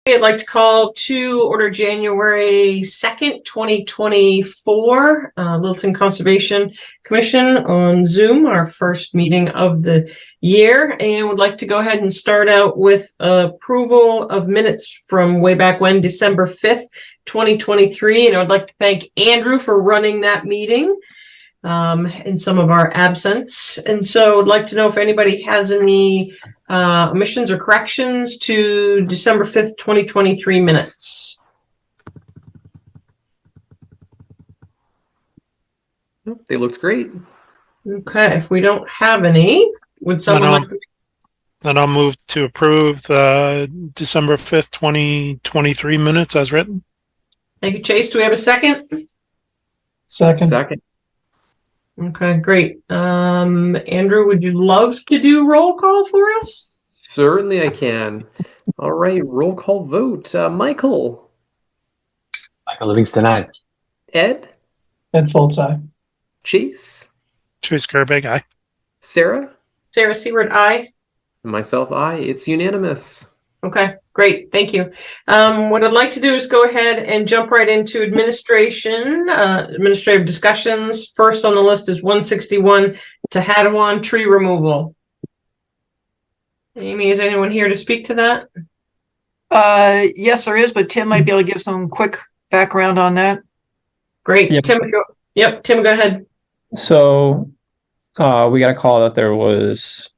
I'd like to call to order January 2nd, 2024, Littleton Conservation Commission on Zoom, our first meeting of the year, and would like to go ahead and start out with approval of minutes from way back when, December 5th, 2023. And I'd like to thank Andrew for running that meeting in some of our absence. And so I'd like to know if anybody has any omissions or corrections to December 5th, 2023 minutes. They looked great. Okay, if we don't have any, would someone like to... Then I'll move to approve December 5th, 2023 minutes as written. Thank you, Chase. Do we have a second? Second. Okay, great. Andrew, would you love to do roll call for us? Certainly I can. All right, roll call vote. Michael. Michael Livingston, aye. Ed. Ed Foltz, aye. Chase. Chase Gerbig, aye. Sarah. Sarah Seward, aye. And myself, aye. It's unanimous. Okay, great. Thank you. What I'd like to do is go ahead and jump right into administrative discussions. First on the list is 161 Tehadawon tree removal. Amy, is anyone here to speak to that? Yes, there is, but Tim might be able to give some quick background on that. Great. Yep. Tim, Tim, go ahead. So we got a call that there was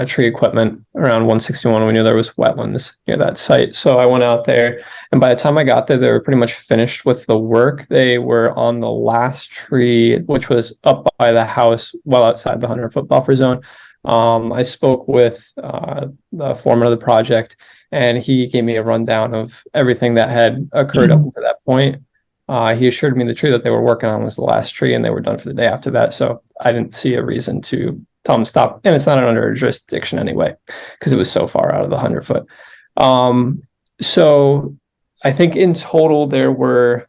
tree equipment around 161. We knew there was wetlands near that site. So I went out there, and by the time I got there, they were pretty much finished with the work. They were on the last tree, which was up by the house, well outside the 100-foot buffer zone. I spoke with the foreman of the project, and he gave me a rundown of everything that had occurred up to that point. He assured me the tree that they were working on was the last tree, and they were done for the day after that. So I didn't see a reason to tell them to stop. And it's not under jurisdiction anyway, because it was so far out of the 100-foot. So I think in total there were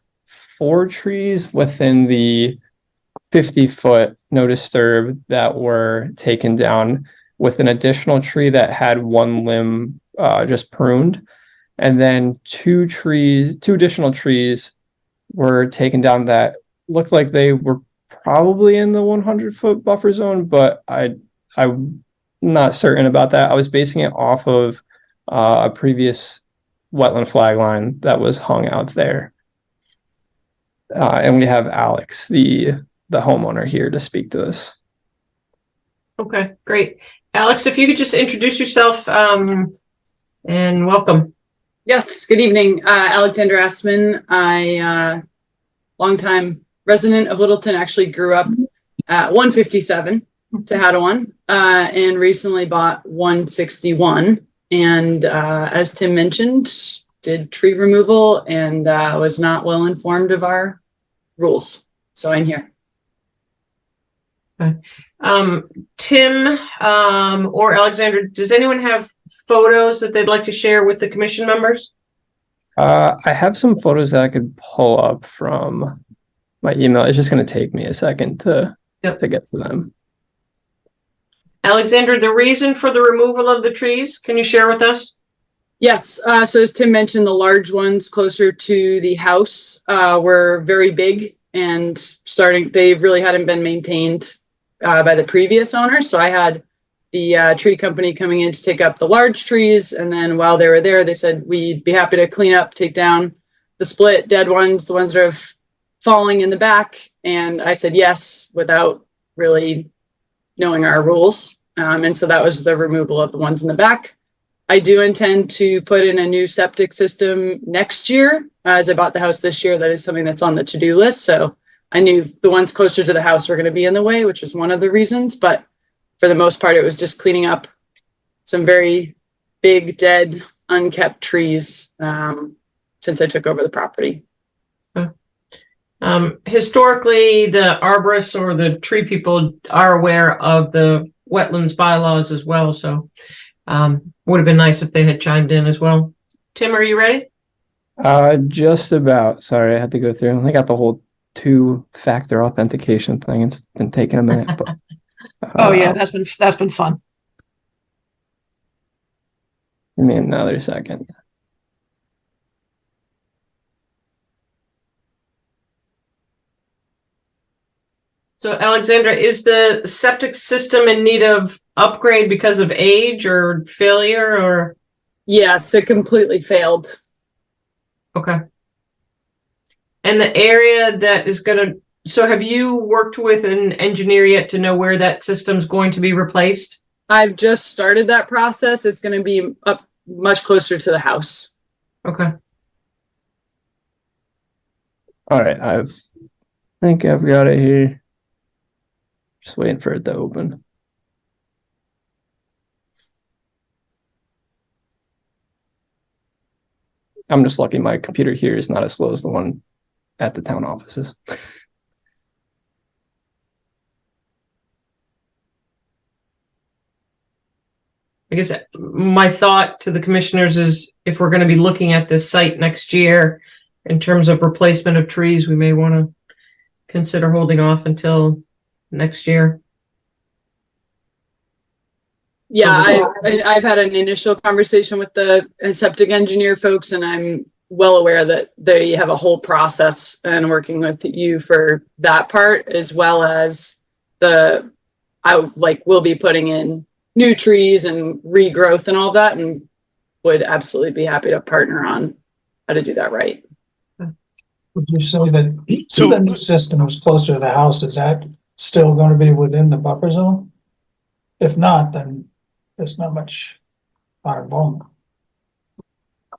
4 trees within the 50-foot no disturb that were taken down, with an additional tree that had one limb just pruned. And then 2 additional trees were taken down that looked like they were probably in the 100-foot buffer zone, but I'm not certain about that. I was basing it off of a previous wetland flag line that was hung out there. And we have Alex, the homeowner, here to speak to us. Okay, great. Alex, if you could just introduce yourself and welcome. Yes, good evening. Alexander Assman. I longtime resident of Littleton, actually grew up at 157 Tehadawon, and recently bought 161. And as Tim mentioned, did tree removal and was not well informed of our rules. So I'm here. Okay. Tim or Alexander, does anyone have photos that they'd like to share with the commission members? I have some photos that I could pull up from my email. It's just going to take me a second to get to them. Alexander, the reason for the removal of the trees, can you share with us? Yes. So as Tim mentioned, the large ones closer to the house were very big and they really hadn't been maintained by the previous owner. So I had the tree company coming in to take up the large trees. And then while they were there, they said, we'd be happy to clean up, take down the split dead ones, the ones that are falling in the back. And I said yes, without really knowing our rules. And so that was the removal of the ones in the back. I do intend to put in a new septic system next year. As I bought the house this year, that is something that's on the to-do list. So I knew the ones closer to the house were going to be in the way, which was one of the reasons. But for the most part, it was just cleaning up some very big, dead, unkept trees since I took over the property. Historically, the arborists or the tree people are aware of the wetlands bylaws as well. So would have been nice if they had chimed in as well. Tim, are you ready? Just about. Sorry, I had to go through. I got the whole 2-factor authentication thing. It's been taking a minute. But, Oh yeah, that's been fun. Give me another second. So Alexandra, is the septic system in need of upgrade because of age or failure or? Yes, it completely failed. Okay. And the area that is gonna, so have you worked with an engineer yet to know where that system's going to be replaced? I've just started that process. It's going to be up much closer to the house. Okay. All right, I think I've got it here. Just waiting for it to open. I'm just lucky my computer here is not as slow as the one at the town offices. I guess my thought to the commissioners is if we're going to be looking at this site next year in terms of replacement of trees, we may want to consider holding off until next year. Yeah, I've had an initial conversation with the septic engineer folks, and I'm well aware that they have a whole process and working with you for that part, as well as we'll be putting in new trees and regrowth and all that, and would absolutely be happy to partner on how to do that right. Would you say that So- the new system was closer to the house? Is that still going to be within the buffer zone? If not, then there's not much hard bone.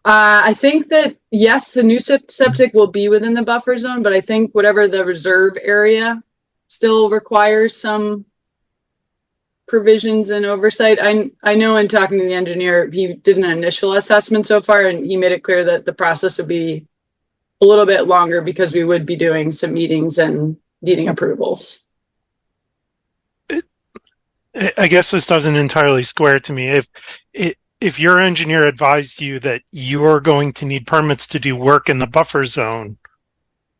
I think that, yes, the new septic will be within the buffer zone, but I think whatever the reserve area still requires some provisions and oversight. I know in talking to the engineer, he did an initial assessment so far, and he made it clear that the process would be a little bit longer because we would be doing some meetings and needing approvals. I guess this doesn't entirely square to me. If your engineer advised you that you're going to need permits to do work in the buffer zone,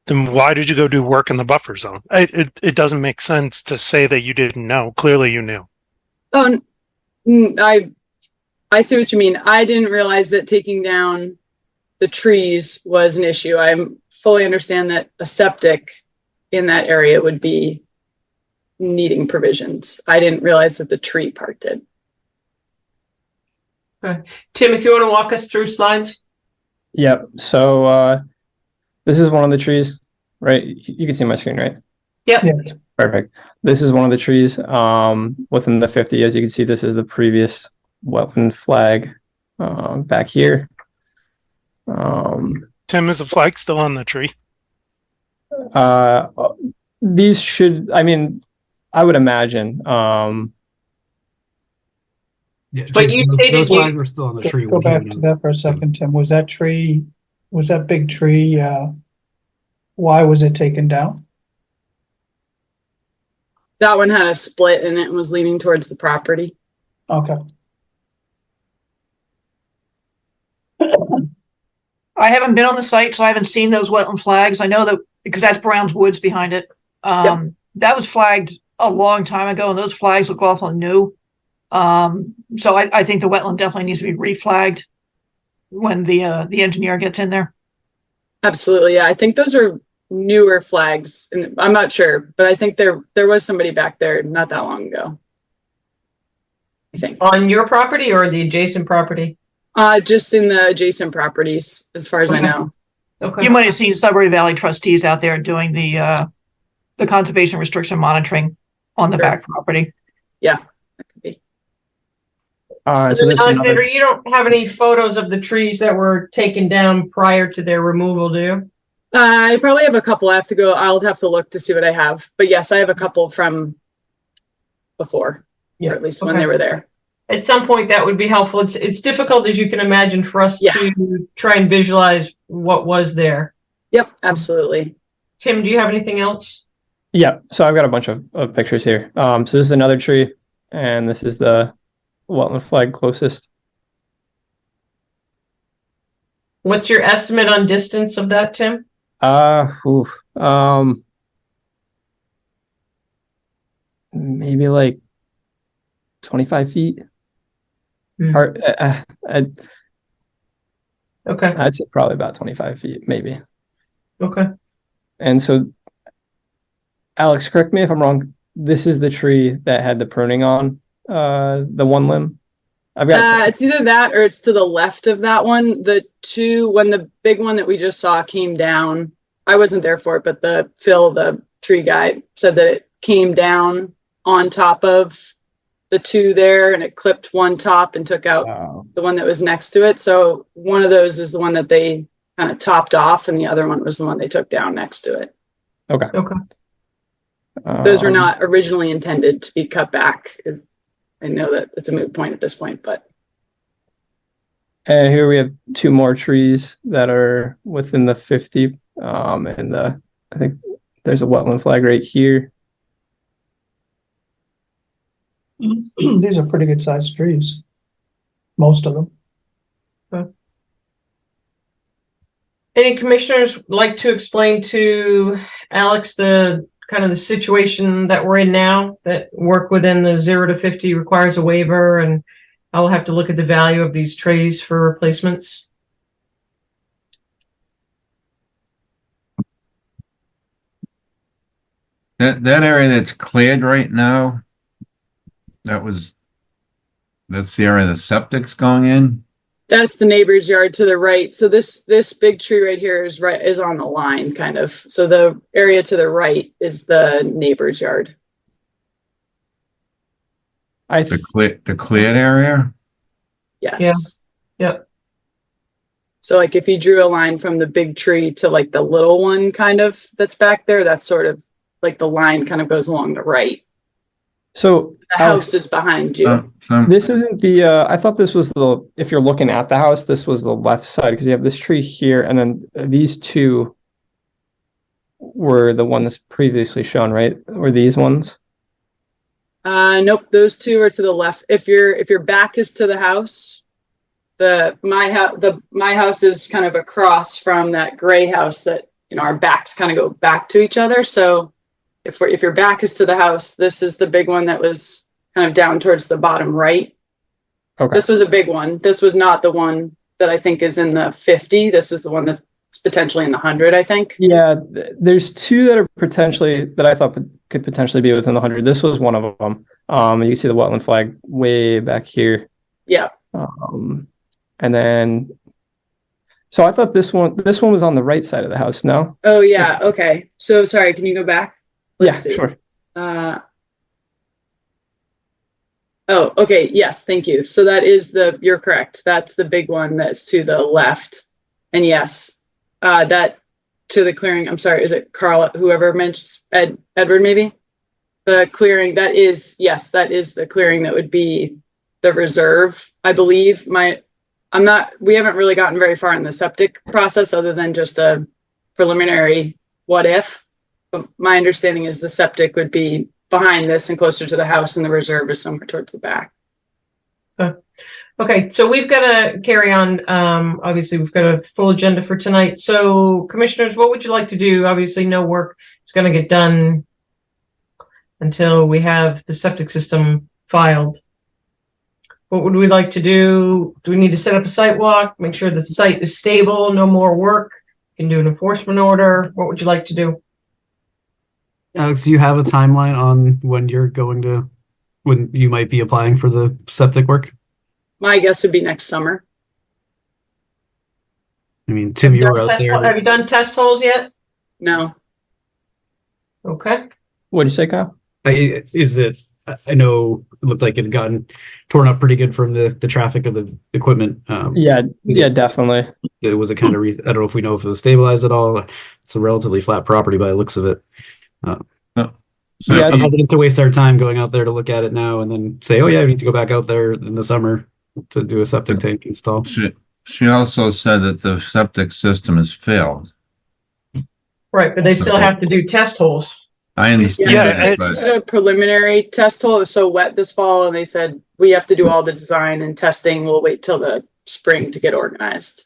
then why did you go do work in the buffer zone? It doesn't make sense to say that you didn't know. Clearly you knew. Oh, I see what you mean. I didn't realize that taking down the trees was an issue. I fully understand that a septic in that area would be needing provisions. I didn't realize that the tree part did. Tim, if you want to walk us through slides. Yep. So this is one of the trees, right? You can see my screen, right? Yep. Yeah. Perfect. This is one of the trees within the 50. As you can see, this is the previous wetland flag back here. Tim, is the flag still on the tree? These should, I mean, I would imagine. Yeah, But you stated those you- flags were still on the tree. Go when he back went to in. that for a second, Tim. Was that big tree, why was it taken down? That one had a split and it was leaning towards the property. Okay. I haven't been on the site, so I haven't seen those wetland flags. I know that because that's Brown's Woods behind it. That was flagged a long time ago, and those flags look awful new. So I think the wetland definitely needs to be reflagged when the engineer gets in there. Absolutely. Yeah. I think those are newer flags, and I'm not sure, but I think there was somebody back there not that long ago. I think. On your property or the adjacent property? Just in the adjacent properties, as far as I Okay. know. Okay. You might have seen Sudbury Valley trustees out there doing the conservation restriction monitoring on the Sure. back property. Yeah, that could be. So this is Alexander, another, you don't have any photos of the trees that were taken down prior to their removal, do you? I probably have a couple. I have to go. I'll have to look to see what I have. But yes, I have a couple from before, or at least when okay. they were there. At some point, that would be helpful. It's difficult, as you can imagine, for us Yeah. to try and visualize what was there. Yep, absolutely. Tim, do you have anything else? yeah. So I've got a bunch of pictures here. So this is another tree, and this is the wetland flag closest. What's your estimate on distance of that, Tim? Maybe like 25 feet. Hmm. Or Okay. I'd say probably about 25 feet, maybe. Okay. And so Alex, correct me if I'm wrong. This is the tree that had the pruning on, the one limb. I've got It's either that or it's to the left of that one. When the big one that we just saw came down, I wasn't there for it, but the tree guy, said that it came down on top of the two there and it clipped one top and took out the one that was next to it. So one of those is the one that they kind of topped off and the other one was the one they took down next to it. Okay. Those were not originally intended to be cut back. I know that it's a moot point at this point, but. And here we have two more trees that are within the 50. And I think there's a wetland flag right here. These are pretty good sized trees. Most of them. Any commissioners like to explain to Alex the kind of the situation that we're in now, that work within the 0 to 50 requires a waiver, and I'll have to look at the value of these trays for replacements? That area that's cleared right now, that's the area the septic's going in. That's the neighbor's yard to the right. So this big tree right here is on the line, kind of. So the area to the right is the neighbor's yard. The cleared area? Yes. Yeah. Yep. So like if you drew a line from the big tree to like the little one kind of that's back there, that's sort of like the line kind of goes along the right. So the house is behind you. This isn't the, I thought this was if you're looking at the house, this was the left side because you have this tree here and then these two were the ones previously shown, right? Or these ones? Nope, those two are to the left. If your back is to the house, my house is kind of across from that gray house that, our backs kind of go back to each other. So if your back is to the house, this is the big one that was kind of down towards the bottom right. Okay. This was a big one. This was not the one that I think is in the 50. This is the one that's potentially in the 100, I think. Yeah, there's two that are that I thought could potentially be within the 100. This was one of them. You can see the wetland flag way back here. Yeah. And then, so I thought this one was on the right side of the house. No? Oh yeah. Okay. So sorry. Can you go back? Let's see. Sure. Oh, okay. Yes. Thank you. So that is you're correct. That's the big one that's to the left. And yes, that to the clearing. I'm sorry. Is it Carl, whoever mentions Edward, maybe the clearing that is, yes, that is the clearing that would be the reserve. I believe we haven't really gotten very far in the septic process other than just a preliminary what if. But my understanding is the septic would be behind this and closer to the house and the reserve is somewhere towards the back. Okay, so we've got to carry on. Obviously, we've got a full agenda for tonight. So, commissioners, what would you like to do? Obviously, no work is going to get done until we have the septic system filed. What would we like to do? Do we need to set up a site walk, make sure that the site is stable, no more work? You can do an enforcement order. What would you like to do? Alex, do you have a timeline on when you might be applying for the septic work? My guess would be next summer. I mean, Tim, you were out there. Have you done test holes yet? No. Okay. What did you say, Kyle? I know it looked like it had gotten torn up pretty good from the traffic of the equipment. Yeah, definitely. It was a kind of I don't know if we know if it was stabilized at all. It's a relatively flat property by the looks of it. Yeah, I'm hesitant to waste our time going out there to look at it now and then say, oh yeah, we need to go back out there in the summer to do a septic tank install. She also said that the septic system has failed. Right, but they still have to do test holes. I understand that, but A preliminary test hole. It was so wet this fall and they said we have to do all the design and testing. We'll wait till the spring to get organized.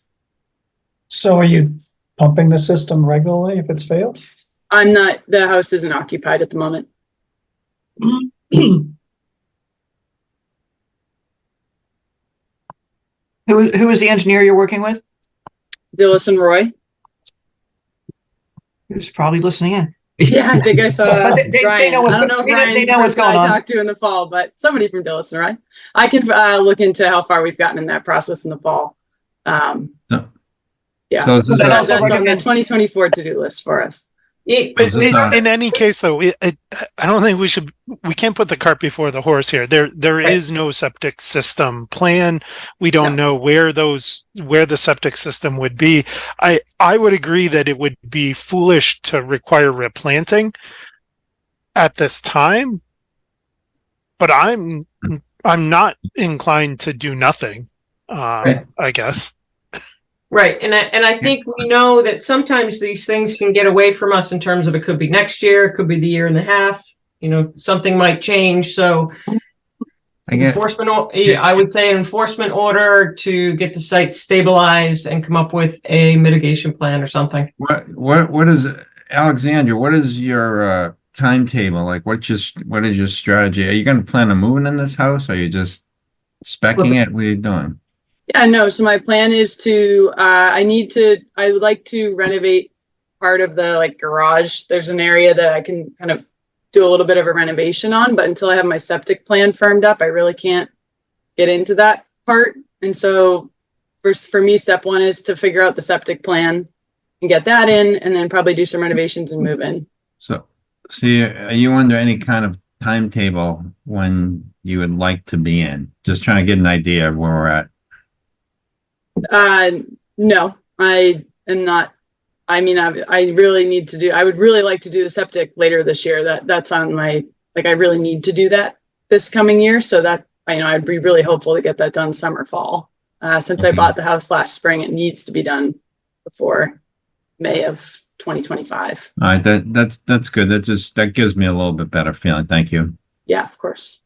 So are you pumping the system regularly if it's failed? I'm not, the house isn't occupied at the moment. Who is the engineer you're working with? Dillis and Roy. Who's probably listening in. Yeah, I think I saw But they Ryan. know what's I don't know if they know- Ryan's they the know what's person going I on. talked to in the fall, but somebody from Dillison, right? I can look into how far we've gotten in that process in the fall. So- Yeah, So is this But I'd a- also that's on the recommend- 2024 to-do list for us. But this in any case, though, I don't think we can't put the cart before the horse here. There is no septic system plan. We don't know where the septic system would be. I would agree that it would be foolish to require replanting at this time, but I'm not inclined to do nothing. Right. I guess. Right, and I think we know that sometimes these things can get away from us in terms of it could be next year, it could be the year and a half, something might change, so I get, I would say an enforcement order to get the site stabilized and come up with a mitigation plan or something. what is Alexandra? What is your timetable? Like, what is your strategy? Are you going to plan on moving in this house? Or are you just speccing it? What are you doing? Yeah, no. So my plan is to, I would like to renovate part of the garage. There's an area that I can kind of do a little bit of a renovation on, but until I have my septic plan firmed up, I really can't get into that part. And so for me, step one is to figure out the septic plan and get that in, and then probably do some renovations and move in. So are you under any kind of timetable when you would like to be in? Just trying to get an idea of where we're at. No, I am not. I mean, I really need to I would really like to do the septic later this year. That's on my, I really need to do that this coming year. So that, I'd be really hopeful to get that done summer, fall. Since I bought the house last spring, it needs to be done before May of 2025. All right, that's good. That gives me a little bit better feeling. Thank you. Yeah, of course.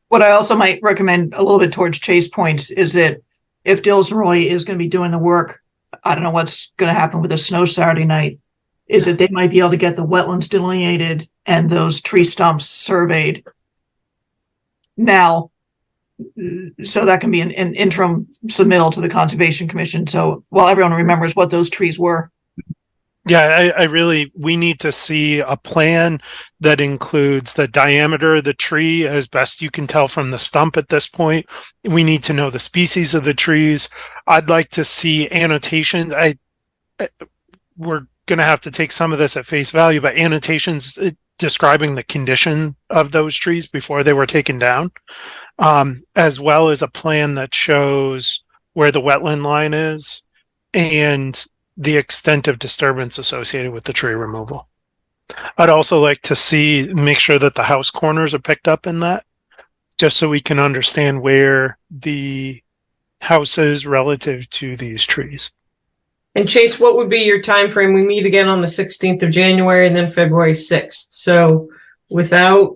What I also might recommend a little bit towards Chase points is that if Dillson really is going to be doing the work, I don't know what's going to happen with the snow Saturday night, is that they might be able to get the wetlands delineated and those tree stumps surveyed now. So that can be an interim submittal to the Conservation Commission. So while everyone remembers what those trees were. Yeah, we need to see a plan that includes the diameter of the tree as best you can tell from the stump at this point. We need to know the species of the trees. I'd like to see annotations. We're going to have to take some of this at face value, but annotations describing the condition of those trees before they were taken down, as well as a plan that shows where the wetland line is and the extent of disturbance associated with the tree removal. I'd also like to make sure that the house corners are picked up in that, just so we can understand where the house is relative to these trees. And Chase, what would be your time frame? We meet again on the 16th of January and then February 6th. So without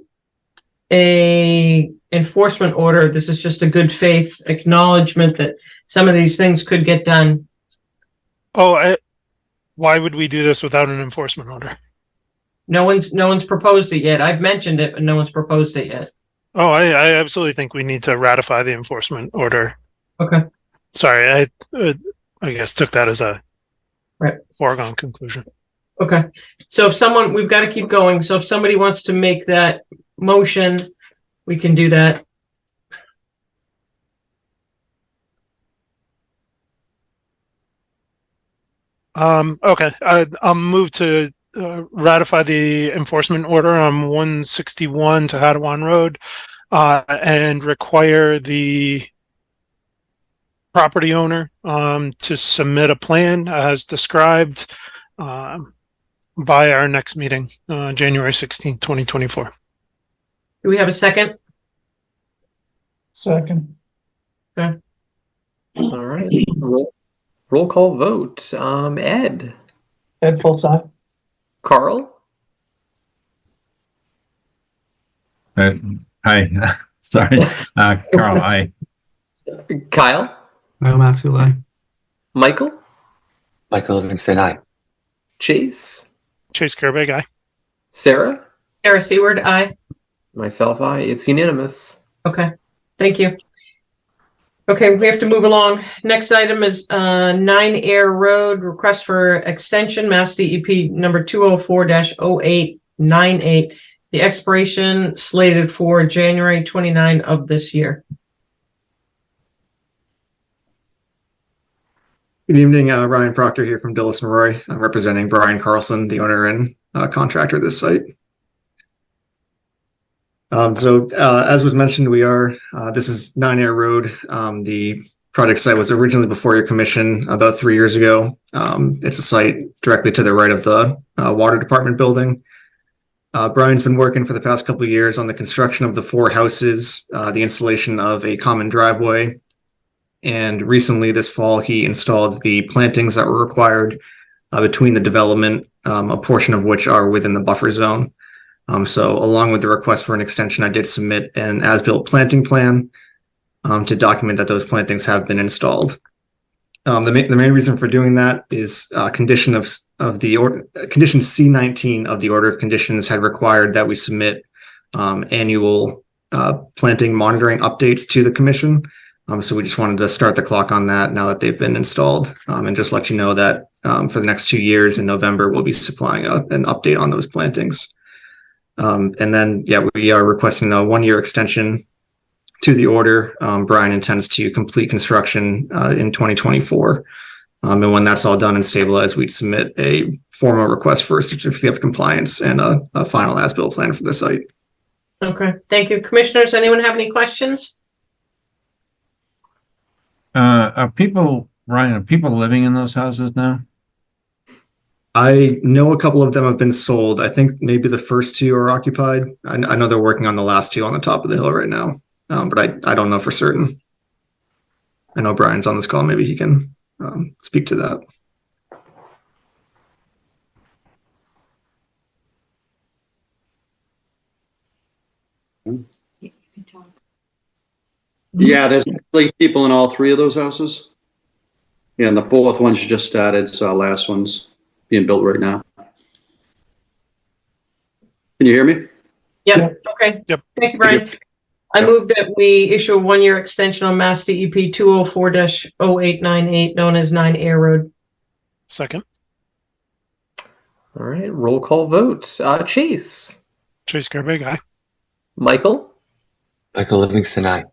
a enforcement order, this is just a good faith acknowledgement that some of these things could get done. Oh, why would we do this without an enforcement order? No one's proposed it yet. I've mentioned it, but no one's proposed it yet. Oh, I absolutely think we need to ratify the enforcement order. Okay. Sorry, I guess took that as a foregone conclusion. Okay. So we've got to keep going. So if somebody wants to make that motion, we can do that. Okay. I'll move to ratify the enforcement order on 161 to Hadawan Road, and require the property owner to submit a plan as described by our next meeting, January 16th, 2024. Do we have a second? Second. All right. Roll call vote. Ed. Ed Foltz. Carl. Hi. Sorry. Carl, hi. Kyle. Matsulai. Michael. Michael Livingston, aye. Chase. Chase Kerbig, aye. Sarah. Sarah Seward, aye. Myself, aye. It's unanimous. Okay. Thank you. Okay, we have to move along. Next item is 9 Air Road, request for extension, Mass DEP number 204-0898. The expiration slated for January 29 of this year. Good evening, Ryan Proctor here from Dillis and Roy. I'm representing Brian Carlson, the owner and contractor of this site. As was mentioned, this is 9 Air Road. The project site was originally before your commission about 3 years ago. It's a site directly to the right of the water department building. Brian's been working for the past couple of years on the construction of the 4 houses, the installation of a common driveway, and recently this fall he installed the plantings that were required between the development, a portion of which are within the buffer zone. So along with the request for an extension, I did submit an as-built planting plan to document that those plantings have been installed. The main reason for doing that is condition C19 of the order of conditions had required that we submit annual planting monitoring updates to the commission. So we just wanted to start the clock on that now that they've been installed, and just let you know that for the next 2 years in November, we'll be supplying an update on those plantings. And then, we are requesting a 1-year extension to the order. Brian intends to complete construction in 2024. And when that's all done and stabilized, we'd submit a formal request for a certificate of compliance and a final as-built plan for the site. Okay, thank you. Commissioners, anyone have any questions? Are people living in those houses now? I know a couple of them have been sold. I think maybe the first 2 are occupied. I know they're working on the last 2 on the top of the hill right now, but I don't know for certain. I know Brian's on this call. Maybe he can speak to that. Yeah, there's actually people in all 3 of those houses. Yeah, and the 4th one's just started, so our last one's being built right now. Can you hear me? Yep. Okay. Yep. Thank you, Brian. I move that we issue a 1-year extension on Mass DEP 204-0898, known as 9 Air Road. Second. All right, roll call vote. Chase. Chase Garbage, aye. Michael. Michael Livingston, aye.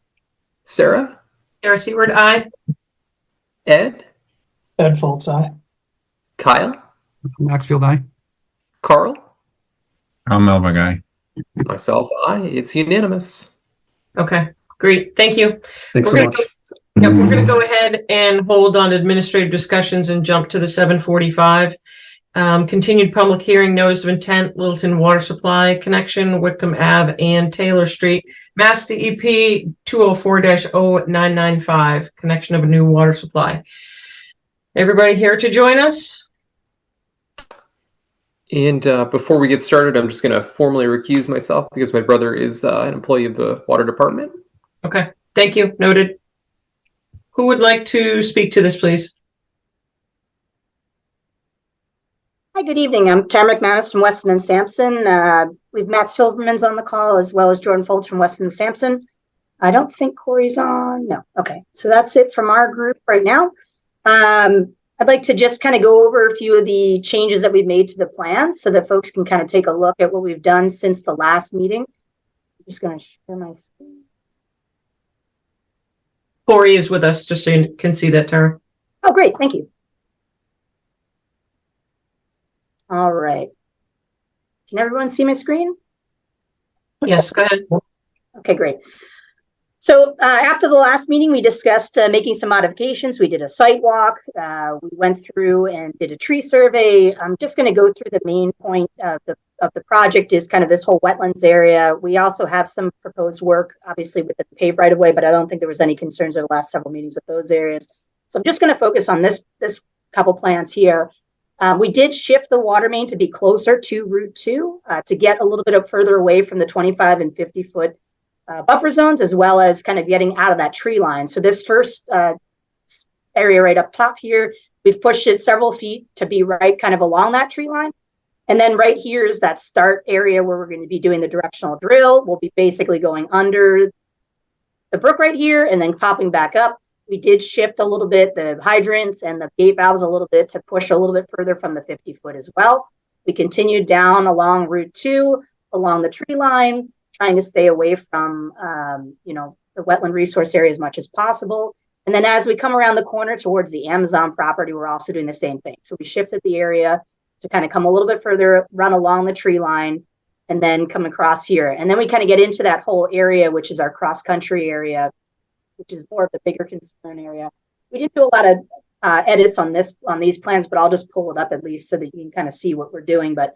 Sarah. Sarah Seward, aye. Ed. Ed Foltz, aye. Kyle. Maxfield, aye. Carl. I'm Melba guy. Myself, aye. It's unanimous. Okay, great. Thank you. Thanks so much. Yep, we're going to go ahead and hold on administrative discussions and jump to the 7:45. Continued public hearing, notice of intent, Littleton Water Supply Connection, Whitcomb Ave and Taylor Street, Mass DEP 204-0995, connection of a new water supply. Everybody here to join us? And before we get started, I'm just going to formally recuse myself because my brother is an employee of the water department. Okay, thank you. Noted. Who would like to speak to this, please? Hi, good evening. I'm Tara McManus from Weston and Sampson. We've Matt Silverman's on the call as well as Jordan Foltz from Weston and Sampson. I don't think Corey's on. No. Okay. So that's it from our group right now. I'd like to just kind of go over a few of the changes that we've made to the plan so that folks can kind of take a look at what we've done since the last meeting. I'm just going to share my screen. Corey is with us, just so you can see that, Tara. Oh, great. Thank you. All right. Can everyone see my screen? Yes, go ahead. Okay, great. So after the last meeting, we discussed making some modifications. We did a site walk. We went through and did a tree survey. I'm just going to go through the main point of the project is kind of this whole wetlands area. We also have some proposed work, obviously, with the paved right of way, but I don't think there was any concerns over the last several meetings with those areas. So I'm just going to focus on this couple plans here. We did shift the water main to be closer to Route 2 to get a little bit further away from the 25 and 50 foot buffer zones, as well as kind of getting out of that tree line. So this first area right up top here, we've pushed it several feet to be right kind of along that tree line. And then right here is that start area where we're going to be doing the directional drill. We'll be basically going under the brook right here and then popping back up. We did shift a little bit the hydrants and the gate valves a little bit to push a little bit further from the 50 foot as well. We continued down along Route 2, along the tree line, trying to stay away from, the wetland resource area as much as possible. And then as we come around the corner towards the Amazon property, we're also doing the same thing. So we shifted the area to kind of come a little bit further, run along the tree line, and then come across here. And then we kind of get into that whole area, which is our cross-country area, which is more of the bigger concern area. We didn't do a lot of edits on these plans, but I'll just pull it up at least so that you can kind of see what we're doing. But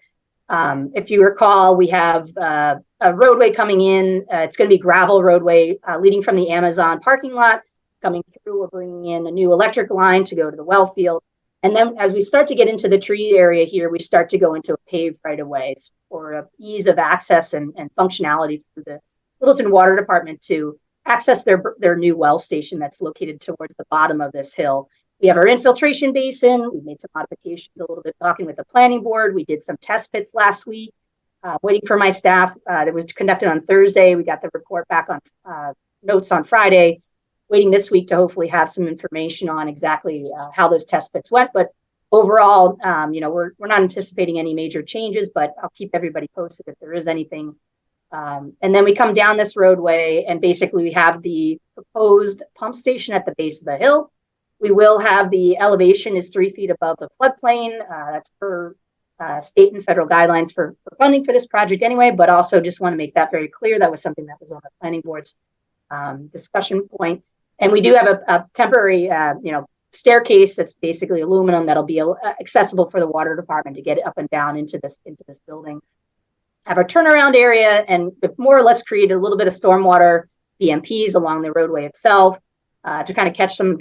if you recall, we have a roadway coming in. It's going to be gravel roadway leading from the Amazon parking lot. Coming through, we're bringing in a new electric line to go to the well field. And then as we start to get into the tree area here, we start to go into a paved right of ways for ease of access and functionality for the Littleton Water Department to access their new well station that's located towards the bottom of this hill. We have our infiltration basin. We made some modifications a little bit talking with the planning board. We did some test pits last week, waiting for my staff. That was conducted on Thursday. We got the report back on notes on Friday. Waiting this week to hopefully have some information on exactly how those test pits went. But overall, we're not anticipating any major changes, but I'll keep everybody posted if there is anything. And then we come down this roadway and basically we have the proposed pump station at the base of the hill. We will have the elevation is 3 feet above the floodplain. That's per state and federal guidelines for funding for this project anyway, but also just want to make that very clear. That was something that was on the planning board's discussion point. And we do have a temporary, staircase that's basically aluminum that'll be accessible for the water department to get up and down into this building. Have our turnaround area and more or less create a little bit of stormwater BMPs along the roadway itself to kind of catch some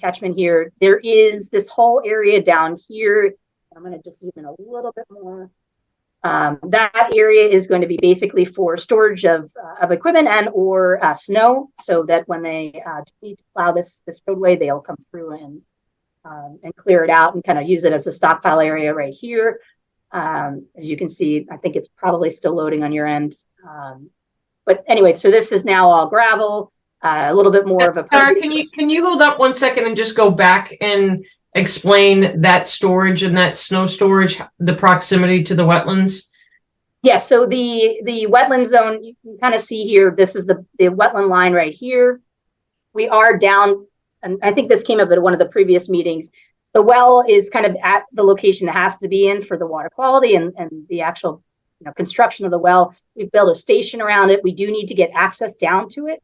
catchment here. There is this whole area down here. I'm going to just zoom in a little bit more. That area is going to be basically for storage of equipment and or snow, so that when they need to plow this roadway, they'll come through and clear it out and kind of use it as a stockpile area right here. As you can see, I think it's probably still loading on your end. But anyway, so this is now all gravel, a little bit more of a. Sarah, can you hold up 1 second and just go back and explain that storage and that snow storage, the proximity to the wetlands? Yes, so the wetland zone, you can kind of see here, this is the wetland line right here. We are down, and I think this came up at one of the previous meetings. The well is kind of at the location it has to be in for the water quality and the actual construction of the well. We've built a station around it. We do need to get access down to it.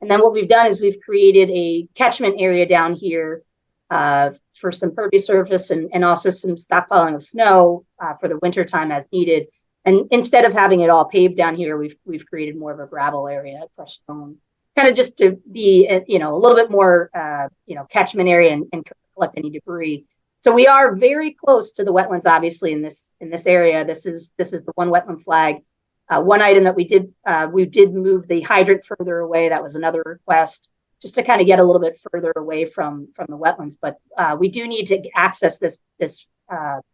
And then what we've done is we've created a catchment area down here for some pervious surface and also some stockpiling of snow for the winter time as needed. And instead of having it all paved down here, we've created more of a gravel area, crushed stone, kind of just to be a little bit more catchment area and collect any debris. So we are very close to the wetlands, obviously in this area. This is the one wetland flag. One item that we did move the hydrant further away. That was another request, just to kind of get a little bit further away from the wetlands. But we do need to access this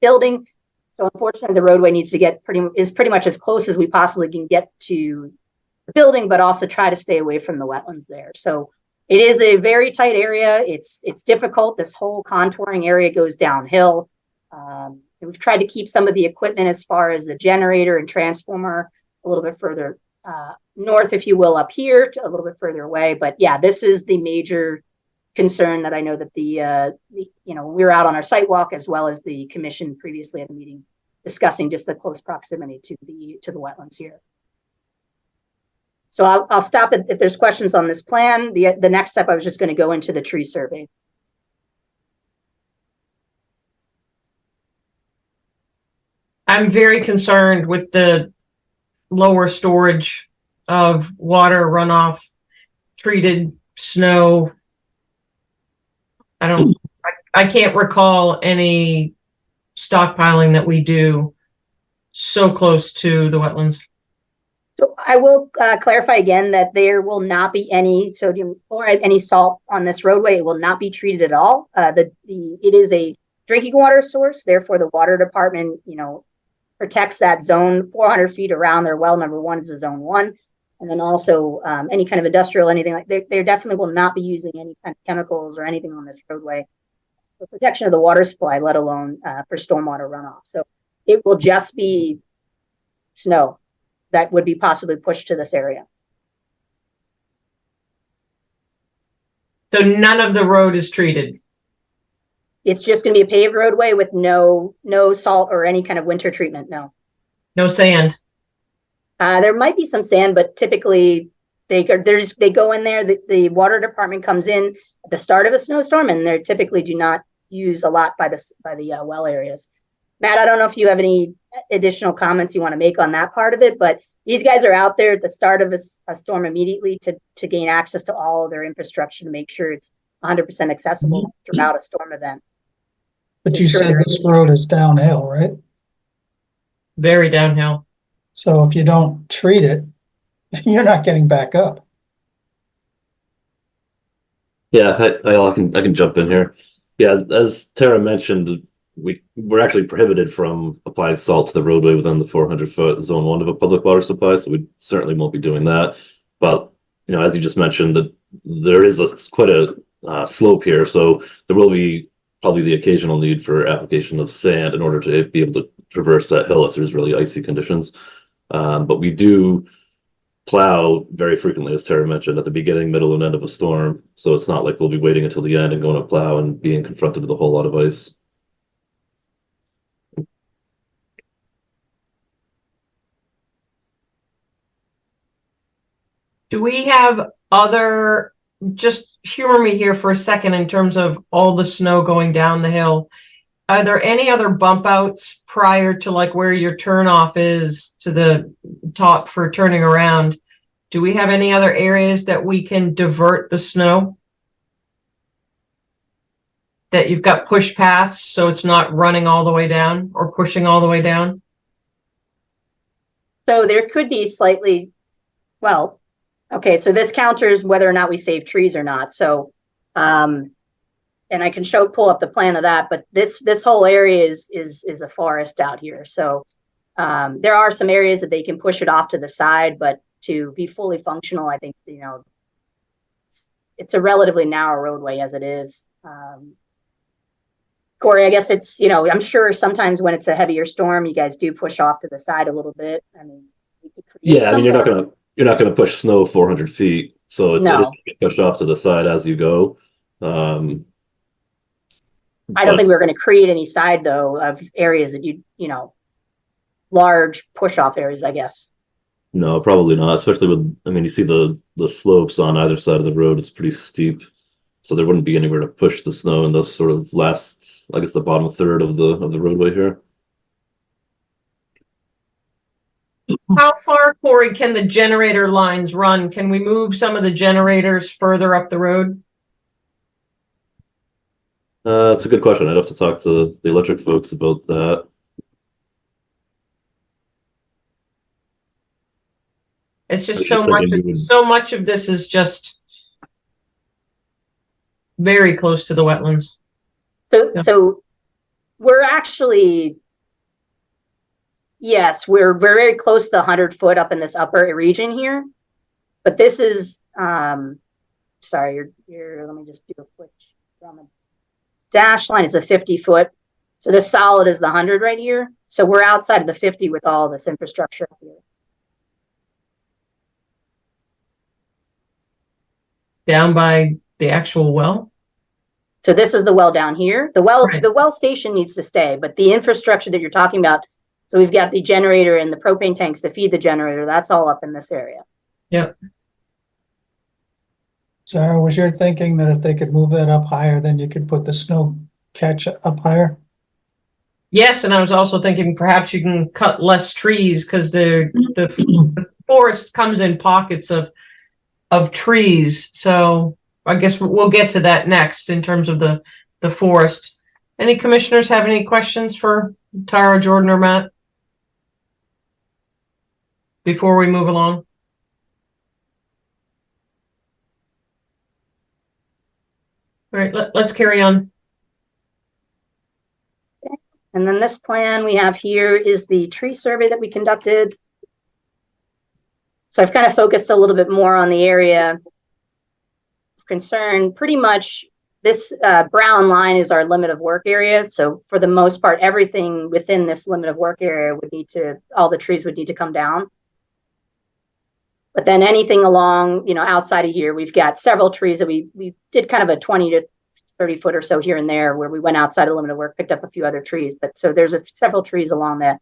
building. So unfortunately, the roadway needs to get pretty much as close as we possibly can get to the building, but also try to stay away from the wetlands there. So it is a very tight area. It's difficult. This whole contouring area goes downhill. We've tried to keep some of the equipment as far as the generator and transformer a little bit further north, if you will, up here, to a little bit further away. But yeah, this is the major concern that I know that we were out on our site walk as well as the commission previously at a meeting discussing just the close proximity to the wetlands here. So I'll stop if there's questions on this plan. The next step, I was just going to go into the tree survey. I'm very concerned with the lower storage of water runoff, treated snow. I can't recall any stockpiling that we do so close to the wetlands. So I will clarify again that there will not be any sodium chloride, any salt on this roadway. It will not be treated at all. It is a drinking water source. Therefore, the water department, protects that zone 400 feet around their well. Number one is a zone 1. And then also any kind of industrial, anything like they definitely will not be using any kind of chemicals or anything on this roadway for protection of the water supply, let alone for stormwater runoff. So it will just be snow that would be possibly pushed to this area. So none of the road is treated. It's just going to be a paved roadway with no salt or any kind of winter treatment. No. No sand. There might be some sand, but typically they go in there. The water department comes in at the start of a snowstorm, and they typically do not use a lot by the well areas. Matt, I don't know if you have any additional comments you want to make on that part of it, but these guys are out there at the start of a storm immediately to gain access to all of their infrastructure to make sure it's 100% accessible throughout a storm event. But you said this road is downhill, right? Very downhill. So if you don't treat it, you're not getting back up. Yeah, I can jump in here. Yeah, as Tara mentioned, we're actually prohibited from applying salt to the roadway within the 400-foot zone 1 of a public water supply, so we certainly won't be doing that. But you know, as you just mentioned, that there is quite a slope here, so there will be probably the occasional need for application of sand in order to be able to traverse that hill if there's really icy conditions. But we do plow very frequently, as Tara mentioned, at the beginning, middle, and end of a storm. So it's not like we'll be waiting until the end and going to plow and being confronted with a whole lot of ice. Do we have other, just humor me here for a second in terms of all the snow going down the hill. Are there any other bump outs prior to like where your turnoff is to the top for turning around? Do we have any other areas that we can divert the snow? That you've got push paths so it's not running all the way down or pushing all the way down? So there could be slightly, well, okay, so this counters whether or not we save trees or not. So, and I can pull up the plan of that, but this whole area is a forest out here. So there are some areas that they can push it off to the side, but to be fully functional, I think, you know, it's a relatively narrow roadway as it is. Corey, I guess it's, you know, I'm sure sometimes when it's a heavier storm, you guys do push off to the side a little bit. I mean, yeah, I mean, you're not gonna push snow 400 feet, so it is gonna get pushed off to the side as you go. I don't think we're going to create any side though of areas that you know, large push off areas, I guess. No, probably not. Especially with, I mean, you see the slopes on either side of the road. It's pretty steep, so there wouldn't be anywhere to push the snow in those sort of last, I guess, the bottom third of the roadway here. How far, Corey, can the generator lines run? Can we move some of the generators further up the road? That's a good question. I'd have to talk to the electric folks about that. It's just so much of this is just very close to the wetlands. So we're actually, yes, we're very close to the 100-foot up in this upper region here, but this is, sorry, let me just do a quick, dash line is a 50-foot. So the solid is the 100 right here. So we're outside of the 50 with all this infrastructure up here. Down by the actual well? So this is the well down here. The well station needs to stay, but the infrastructure that you're talking about, so we've got the generator and the propane tanks to feed the generator, that's all up in this area. Yep. Sarah, was your thinking that if they could move that up higher, then you could put the snow catch up higher? Yes, and I was also thinking perhaps you can cut less trees because the forest comes in pockets of trees. So I guess we'll get to that next in terms of the forest. Any commissioners have any questions for Tara, Jordan, or Matt before we move along? All right, let's carry on. And then this plan we have here is the tree survey that we conducted. So I've kind of focused a little bit more on the area of concern. Pretty much this brown line is our limit of work area. So for the most part, everything within this limit of work area would need to, all the trees would need to come down. But then anything along, outside of here, we've got several trees that we did kind of a 20 to 30 foot or so here and there where we went outside of limit of work, picked up a few other trees. But so there's several trees along the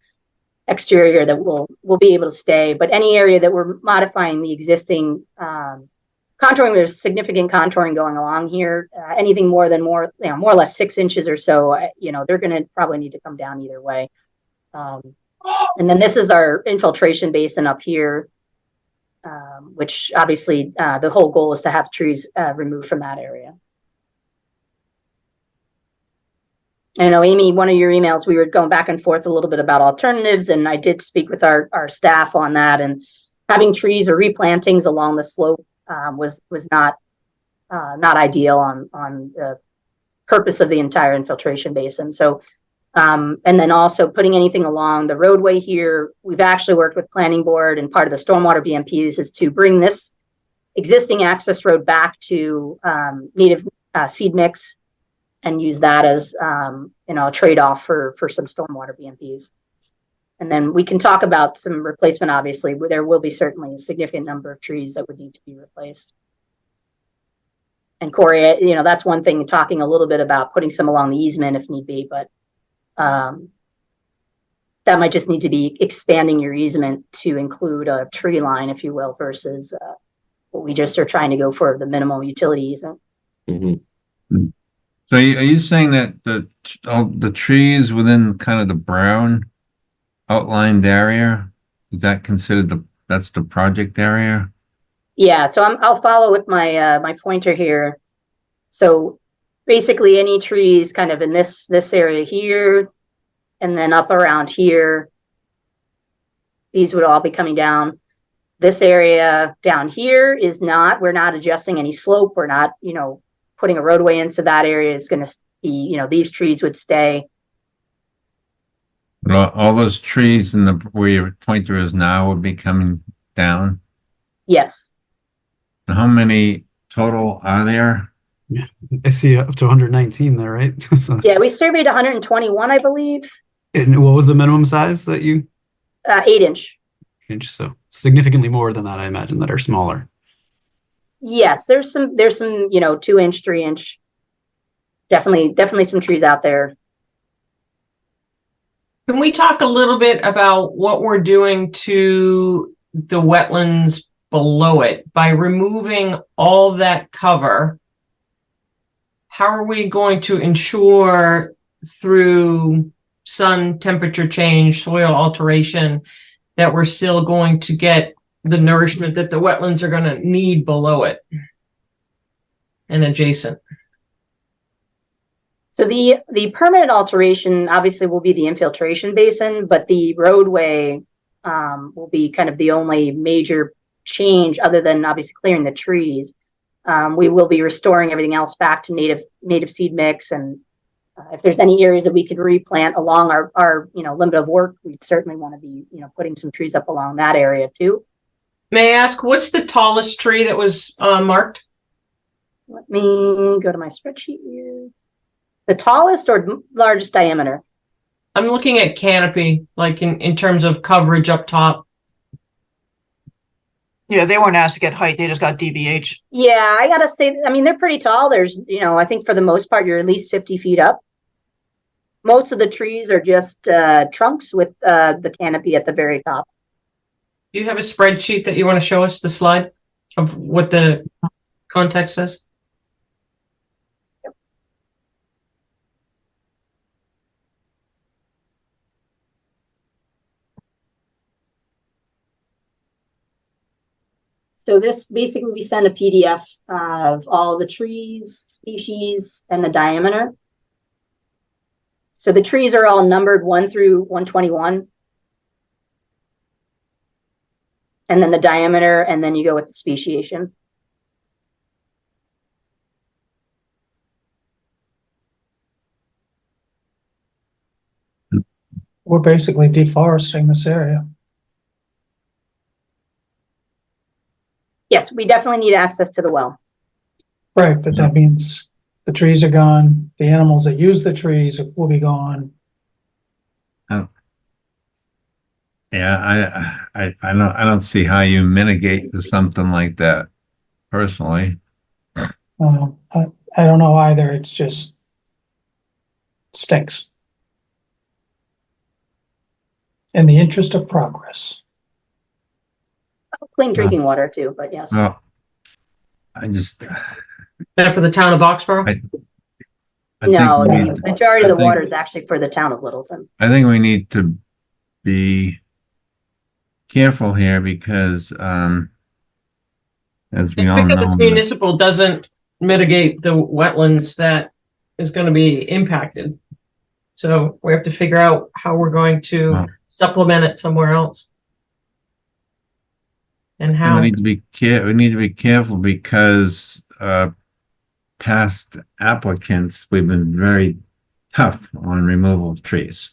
exterior that will be able to stay. But any area that we're modifying the existing contouring, there's significant contouring going along here. Anything more or less 6 inches or so, they're going to probably need to come down either way. And then this is our infiltration basin up here, which obviously the whole goal is to have trees removed from that area. I know, Amy, one of your emails, we were going back and forth a little bit about alternatives, and I did speak with our staff on that. And having trees or replantings along the slope was not ideal on the purpose of the entire infiltration basin. So, and then also putting anything along the roadway here, we've actually worked with Planning Board, and part of the stormwater BMPs is to bring this existing access road back to native seed mix and use that as a trade-off for some stormwater BMPs. And then we can talk about some replacement. Obviously, there will be certainly a significant number of trees that would need to be replaced. And Corey, that's one thing, talking a little bit about putting some along the easement if need be, but that might just need to be expanding your easement to include a tree line, if you will, versus what we just are trying to go for, the minimal utility easement. Mm-hmm. So are you saying that all the trees within kind of the brown outlined area, is that considered that's the project area? Yeah, so I'll follow with my my pointer here. So basically any trees kind of in this area here, and then up around here, these would all be coming down. This area down here we're not adjusting any slope. We're not, putting a roadway in, so that area is going to be, these trees would stay. All those trees where your pointer is now would be coming down? Yes. And how many total are there? Yeah, I see up to 119 there, right? So Yeah, we surveyed 121, I believe. And what was the minimum size that you? 8 inch. So significantly more than that, I imagine, that are smaller. Yes, there's some 2 inch, 3 inch. Definitely some trees out there. Can we talk a little bit about what we're doing to the wetlands below it by removing all that cover? How are we going to ensure through sun, temperature change, soil alteration, that we're still going to get the nourishment that the wetlands are going to need below it and adjacent? So the permanent alteration obviously will be the infiltration basin, but the roadway will be kind of the only major change other than obviously clearing the trees. We will be restoring everything else back to native seed mix, and if there's any areas that we could replant along our limit of work, we'd certainly want to be putting some trees up along that area too. May I ask, what's the tallest tree that was marked? Let me go to my spreadsheet here. The tallest or largest diameter? I'm looking at canopy, like in terms of coverage up top. Yeah, they weren't asked to get height. They just got DBH. Yeah, I gotta say, I mean, they're pretty tall. There's, I think for the most part, you're at least 50 feet up. Most of the trees are just trunks with the canopy at the very top. Do you have a spreadsheet that you want to show us, the slide of what the context says? Yep. So this basically, we send a PDF of all the trees, species, and the diameter. So the trees are all numbered 1 through 121. And then the diameter, and then you go with the speciation. We're basically deforesting this area. Yes, we definitely need access to the well. Right, but that means the trees are gone, the animals that use the trees will be gone. Yeah, I don't see how you mitigate to something like that personally. I don't know either, it's just stinks. In the interest of progress. Clean drinking water too, but yes. Well, I just, That for the town of Boxborough? I No, think we the need, majority of I the think- water is actually for the town of Littleton. I think we need to be careful here because, as we Just all because know, it's municipal doesn't mitigate the wetlands that is going to be impacted. So we have to figure out how we're going to supplement it somewhere else. And we how. need to be we need to be careful because, past applicants, we've been very tough on removal of trees.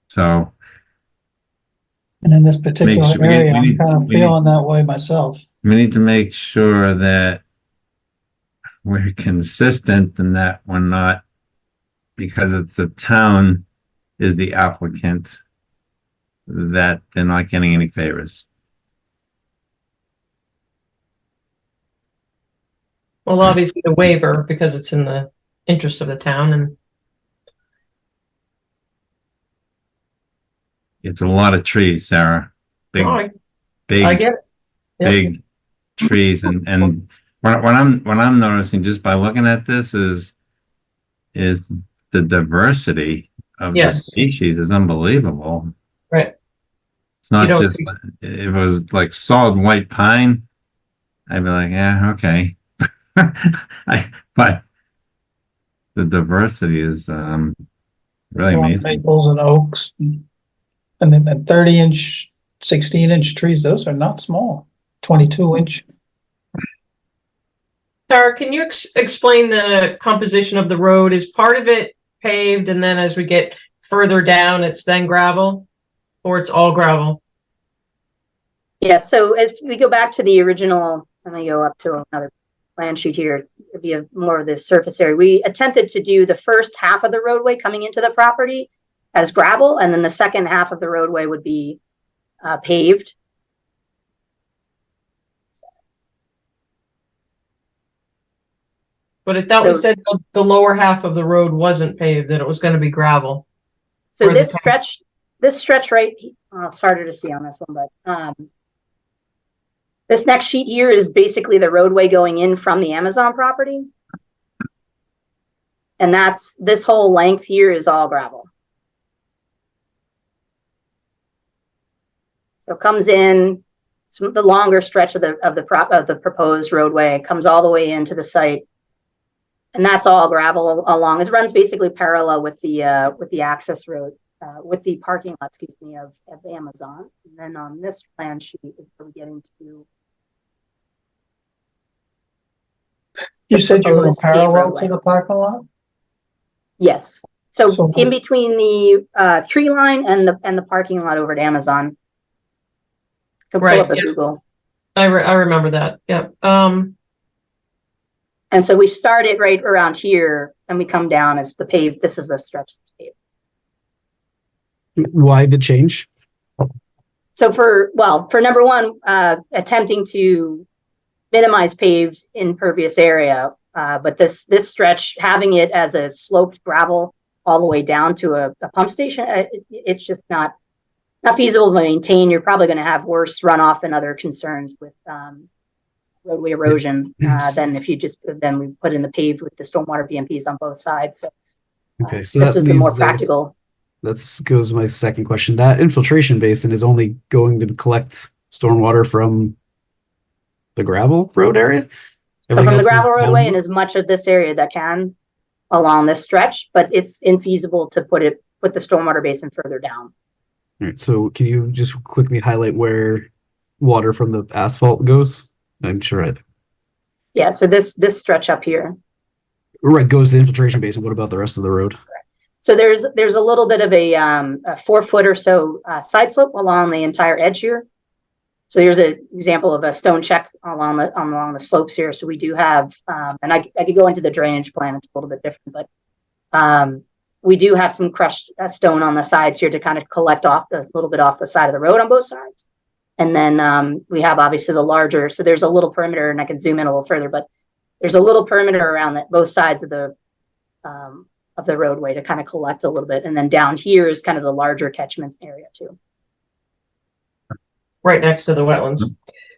So, And in this particular sure- we need- area, we I'm need- kind of we need- feeling that way myself. we need to make sure that we're consistent and that we're not, because it's the town is the applicant, that they're not getting any favors. Well, obviously the waiver, because it's in the interest of the town, and It's a lot of trees, Sarah. Big, Oh, I big, get it. Yep. big trees, and what I'm noticing just by looking at this is the diversity of the Yes. species is unbelievable. Right. It's not You don't just, if it was like solid white pine, I'd be like, yeah, okay. But the diversity is really amazing. Maples and oaks. And then the 30-inch, 16-inch trees, those are not small. 22-inch. Tara, can you explain the composition of the road? Is part of it paved and then as we get further down, it's then gravel? Or it's all gravel? Yeah, so if we go back to the original, let me go up to another plan sheet here, it'd be more of the surface area. We attempted to do the first half of the roadway coming into the property as gravel, and then the second half of the roadway would be paved. But I thought we So- said the lower half of the road wasn't paved, that it was gonna be gravel. So Or the this stretch right, it's harder to see on this one, but this next sheet here is basically the roadway going in from the Amazon property. And this whole length here is all gravel. So it comes in, it's the longer stretch of the proposed roadway. It comes all the way into the site. And that's all gravel along. It runs basically parallel with the access road, with the parking lot, excuse me, of Amazon. And then on this plan sheet is where we get into. You said you were proposed paved parallel to roadway. the parking lot? Yes. So So- in between the tree line and the parking lot over at Amazon. Can pull Right, up a yeah. Google. I remember that, yep. And so we start it right around here and we come down as the paved, this is a stretch that's paved. Why the change? So for number one, attempting to minimize paved impervious area, but this stretch, having it as a sloped gravel all the way down to a pump station, it's just not feasible to maintain. You're probably going to have worse runoff and other concerns with roadway erosion than if you then we put in the paved with the stormwater BMPs on both sides. So Okay, so this that was the more leads us- practical. That goes to my second question. That infiltration basin is only going to collect stormwater from the gravel road area? So Everything from the else goes gravel roadway down? and as much of this area that can along this stretch, but it's infeasible to put the stormwater basin further down. All right, so can you just quickly highlight where water from the asphalt goes? I'm sure it Yeah, so this stretch up here. right goes to the infiltration basin. What about the rest of the road? So there's a little bit of a 4 foot or so side slope along the entire edge here. So here's an example of a stone check along the slopes here. So we do have, and I could go into the drainage plan. It's a little bit different, but we do have some crushed stone on the sides here to kind of collect off a little bit off the side of the road on both sides. And then we have obviously the larger, so there's a little perimeter, and I can zoom in a little further, but there's a little perimeter around both sides of the roadway to kind of collect a little bit. And then down here is kind of the larger catchment area too. Right next to the wetlands.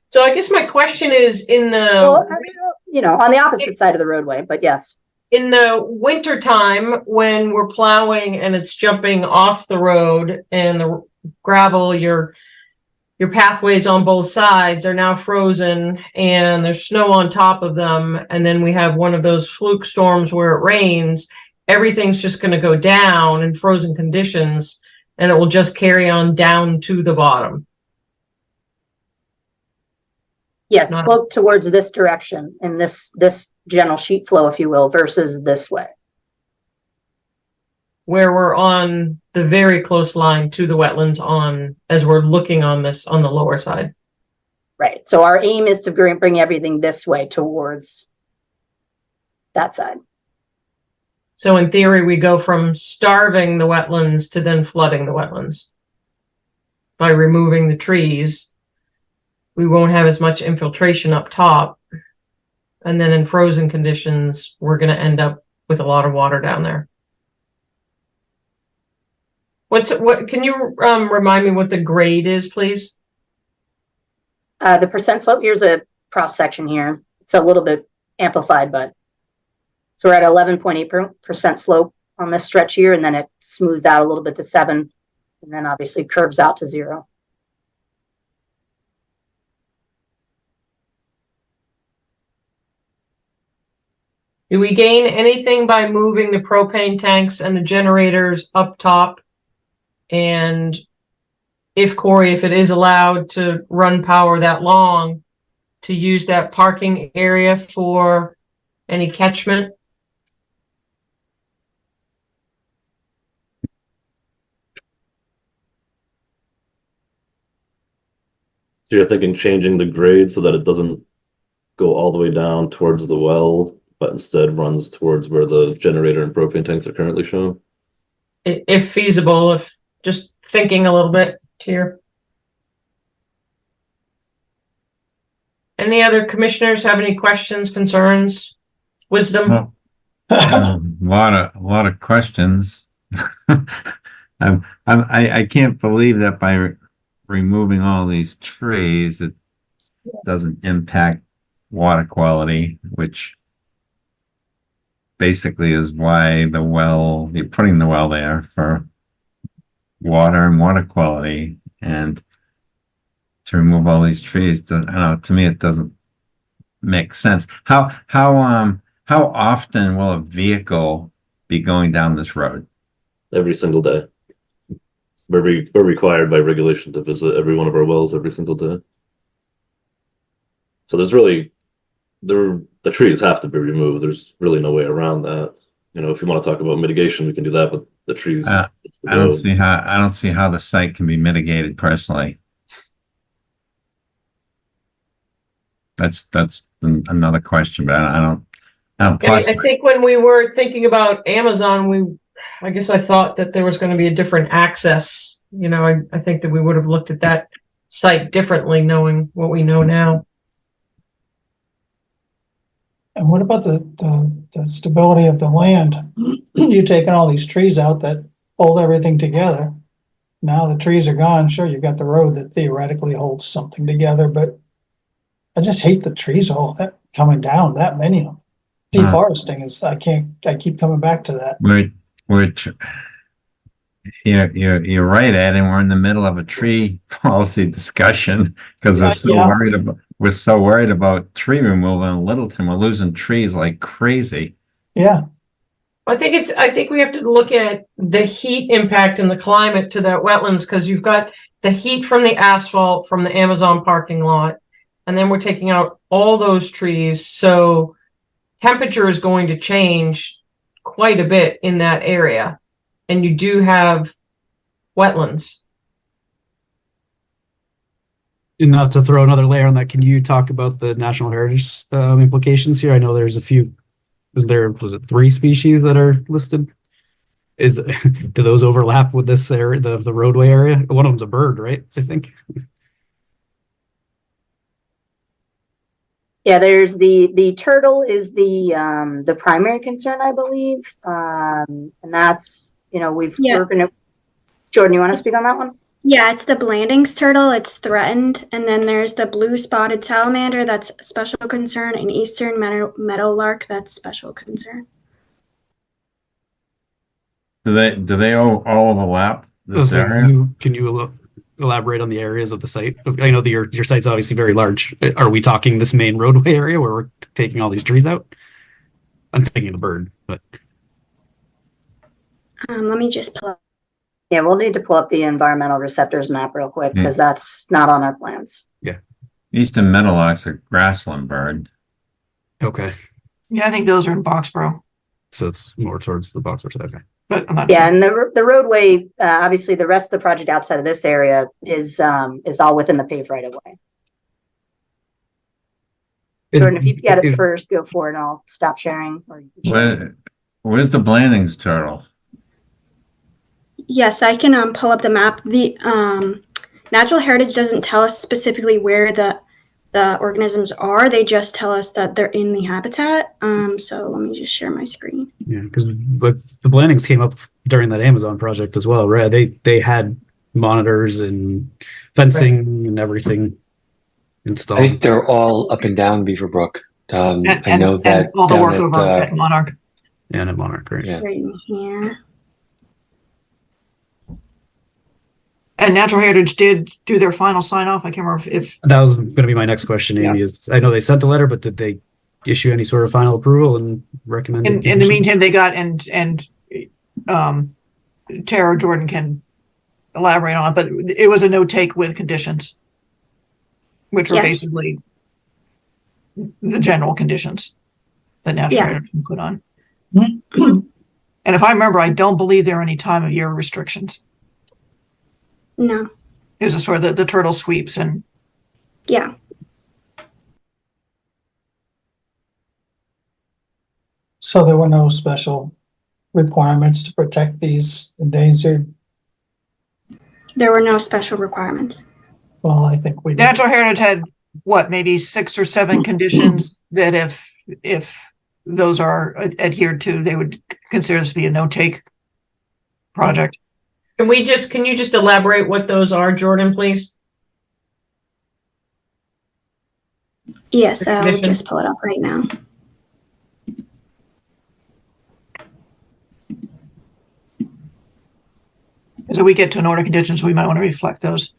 So I guess my question is on the opposite side of the roadway, but yes. In the winter time when we're plowing and it's jumping off the road and the gravel, your pathways on both sides are now frozen and there's snow on top of them. And then we have one of those fluke storms where it rains, everything's just going to go down in frozen conditions and it will just carry on down to the bottom. Yes, slope towards this direction in this general sheet flow, if you will, versus this way. Where we're on the very close line to the wetlands as we're looking on the lower side. Right. So our aim is to bring everything this way towards that side. So in theory, we go from starving the wetlands to then flooding the wetlands. By removing the trees, we won't have as much infiltration up top. And then in frozen conditions, we're going to end up with a lot of water down there. Can you remind me what the grade is, please? The percent slope, here's a cross section here. It's a little bit amplified, but so we're at 11.8% slope on this stretch here, and then it smooths out a little bit to 7, and then obviously curves out to 0. Do we gain anything by moving the propane tanks and the generators up top? And if it is allowed to run power that long, to use that parking area for any catchment? So you're thinking changing the grade so that it doesn't go all the way down towards the well, but instead runs towards where the generator and propane tanks are currently shown? If feasible, if just thinking a little bit here. Any other commissioners have any questions, concerns, wisdom? A lot of questions. I can't believe that by removing all these trees, it doesn't impact water quality, which basically is why you're putting the well there for water and water quality. And to remove all these trees, I don't know, to me it doesn't make sense. How often will a vehicle be going down this road? Every single day. We're required by regulation to visit every one of our wells every single day. So there's really the trees have to be removed. There's really no way around that. You know, if you want to talk about mitigation, we can do that, but the trees. I don't see how the site can be mitigated personally. That's another question, but I don't. I think when we were thinking about Amazon, I guess I thought that there was going to be a different access. You know, I think that we would have looked at that site differently, knowing what we know now. And what about the stability of the land? You've taken all these trees out that hold everything together. Now the trees are gone. Sure, you've got the road that theoretically holds something together, but I just hate the trees all that coming down, that many of them. Deforesting is, I keep coming back to that. You're right, Ed, and we're in the middle of a tree policy discussion because we're so worried about tree removal in Littleton. We're losing trees like crazy. Yeah. I think we have to look at the heat impact and the climate to that wetlands, because you've got the heat from the asphalt from the Amazon parking lot, and then we're taking out all those trees. So temperature is going to change quite a bit in that area. And you do have wetlands. And not to throw another layer on that, can you talk about the national heritage implications here? I know there's a few. Was it 3 species that are listed? Do those overlap with this area, the roadway area? One of them's a bird, right? I think. Yeah, there's the turtle is the primary concern, I believe. And that's, we're gonna, Jordan, you want to speak on that one? Yeah, it's the Blandings turtle. It's threatened. And then there's the blue spotted salamander. That's special concern. And eastern meadowlark. That's special concern. Do they all overlap this area? Can you elaborate on the areas of the site? I know that your site's obviously very large. Are we talking this main roadway area where we're taking all these trees out? I'm thinking of the bird, but Let me just pull up. Yeah, we'll need to pull up the environmental receptors map real quick because that's not on our plans. Yeah. Eastern meadowlark's a grassland bird. Okay. Yeah, I think those are in Boxborough. So it's more towards the Boxer side. Okay. But I'm not Yeah, sure. and the roadway, obviously the rest of the project outside of this area is all within the paved right of way. Jordan, if you've got it first, go for it and I'll stop sharing. Where's the Blandings turtle? Yes, I can pull up the map. The natural heritage doesn't tell us specifically where the organisms are. They just tell us that they're in the habitat. So let me just share my screen. Yeah, because the Blandings came up during that Amazon project as well, right? They had monitors and fencing and everything installed. I think they're all up and down Beaverbrook. I know that all the down work over at Monarch. And at Monarch, right? Yeah. Right in here. And Natural Heritage did do their final sign off. I can't remember if That was going to be my next question, Amy. Is I know they sent a letter, but did they issue any sort of final approval and recommend? in the meantime they got and Tara or Jordan can elaborate on it, but it was a no take with conditions, which were Yes. basically the general conditions that Natural Heritage can put on. And if I remember, I don't believe there are any time of year restrictions. No. It was a sort of the turtle sweeps and Yeah. So there were no special requirements to protect these endangered. There were no special requirements. Well, I think we did. Natural Heritage had what, maybe 6 or 7 conditions that if those are adhered to, they would consider this to be a no-take project. Can you just elaborate what those are, Jordan, please? Yes, I'll just pull it up right now. As we get to an order of conditions, we might want to reflect those.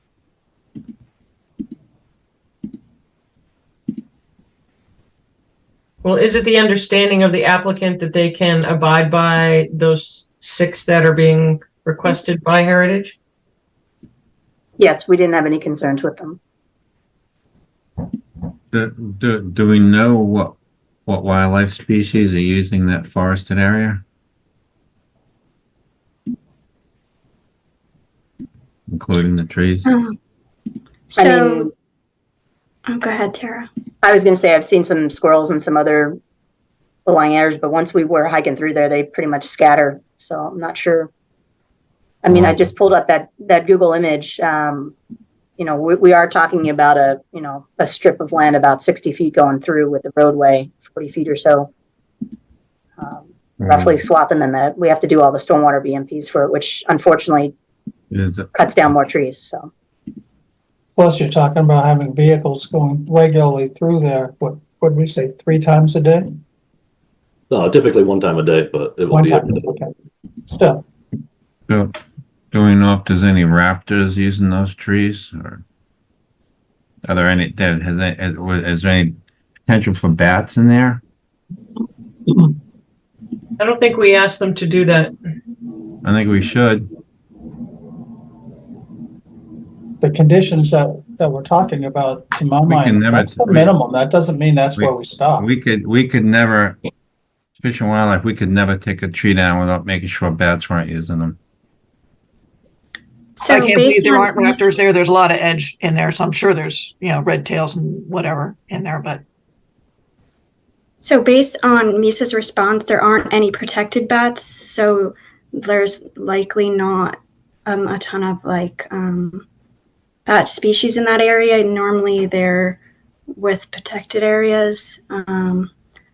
Well, is it the understanding of the applicant that they can abide by those 6 that are being requested by Heritage? Yes, we didn't have any concerns with them. Do we know what wildlife species are using that forested area? Including the trees? So, go ahead, Tara. I was going to say I've seen some squirrels and some other low-lying areas, but once we were hiking through there, they pretty much scatter. So I'm not sure. I mean, I just pulled up that Google image. We are talking about a strip of land about 60 feet going through with the roadway, 40 feet or so, roughly swathing, and that we have to do all the stormwater BMPs for it, which unfortunately cuts down more trees. So. Plus, you're talking about having vehicles going regularly through there. What would we say, 3 times a day? No, typically 1 time a day, but it will One be. time, okay. Still, Do we know if there's any raptors using those trees, or are there any? Is there any potential for bats in there? I don't think we asked them to do that. I think we should. the conditions that we're talking about, to my mind, that's the minimum. That doesn't mean that's where we stop. We could never, Fish and Wildlife, we could never take a tree down without making sure bats weren't using them. So I can't believe based there on aren't raptors there. There's a lot of edge in there, so I'm sure there's, red tails and whatever in there, but So based on Misa's response, there aren't any protected bats, so there's likely not a ton of bat species in that area. Normally they're with protected areas.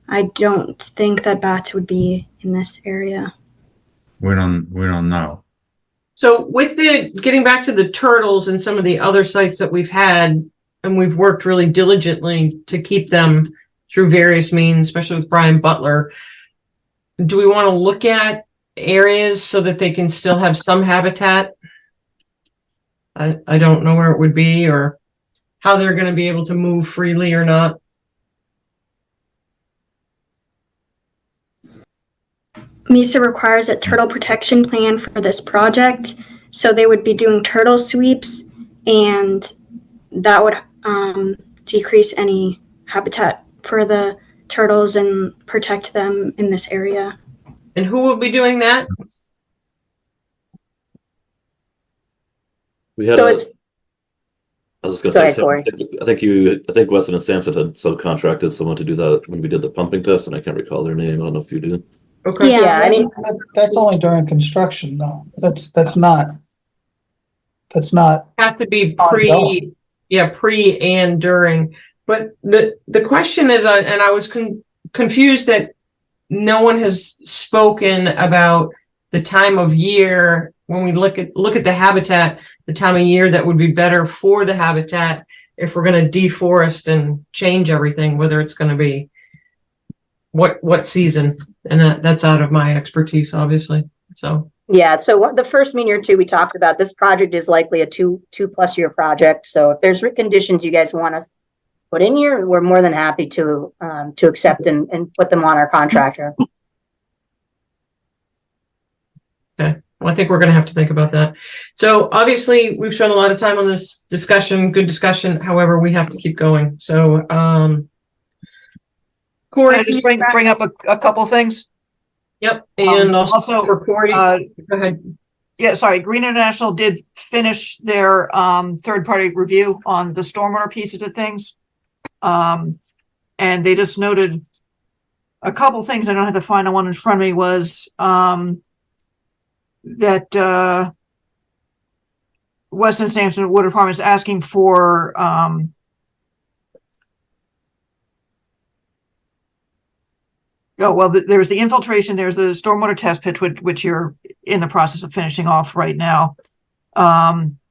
I don't think that bats would be in this area. We don't know. So with getting back to the turtles and some of the other sites that we've had, and we've worked really diligently to keep them through various means, especially with Brian Butler, do we want to look at areas so that they can still have some habitat? I don't know where it would be or how they're going to be able to move freely or not. MISA requires a turtle protection plan for this project, so they would be doing turtle sweeps, and that would decrease any habitat for the turtles and protect them in this area. And who will be doing that? We had So I it's, was just going Go to ahead, say, Corey. I think Weston and Sampson had subcontracted someone to do that when we did the pumping test, and I can't recall their name. I don't know if you do. Okay. Yeah, I mean, That's only during construction, though. That's not. Have to be Ongoing. pre and during. But the question is, and I was confused that no one has spoken about the time of year when we look at the habitat, the time of year that would be better for the habitat if we're going to deforest and change everything, whether it's going to be what season, and that's out of my expertise, obviously. So yeah, so the first meeting or two we talked about, this project is likely a two plus year project. So if there's conditions you guys want us put in here, we're more than happy to accept and put them on our contractor. okay, well, I think we're going to have to think about that. So obviously we've spent a lot of time on this discussion, good discussion. However, we have to keep going. So Corey, can I just bring up a couple things? Yep, and also, for Corey, go ahead. Yeah, sorry. Green International did finish their third-party review on the stormwater pieces of things. And they just noted a couple things. I don't have the final one in front of me, was that Weston Sampson Water Department is asking for there's the infiltration, there's the stormwater test pit, which you're in the process of finishing off right now.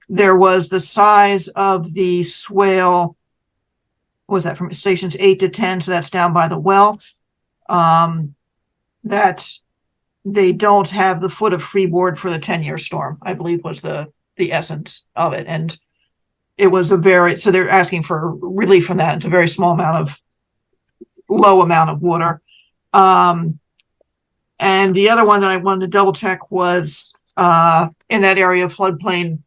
There was the size of the swale, what was that, from stations 8 to 10, so that's down by the well. That they don't have the foot of freeboard for the 10-year storm, I believe was the essence of it. And it was so they're asking for relief from that. It's a very low amount of water. And the other one that I wanted to double check was in that area of floodplain,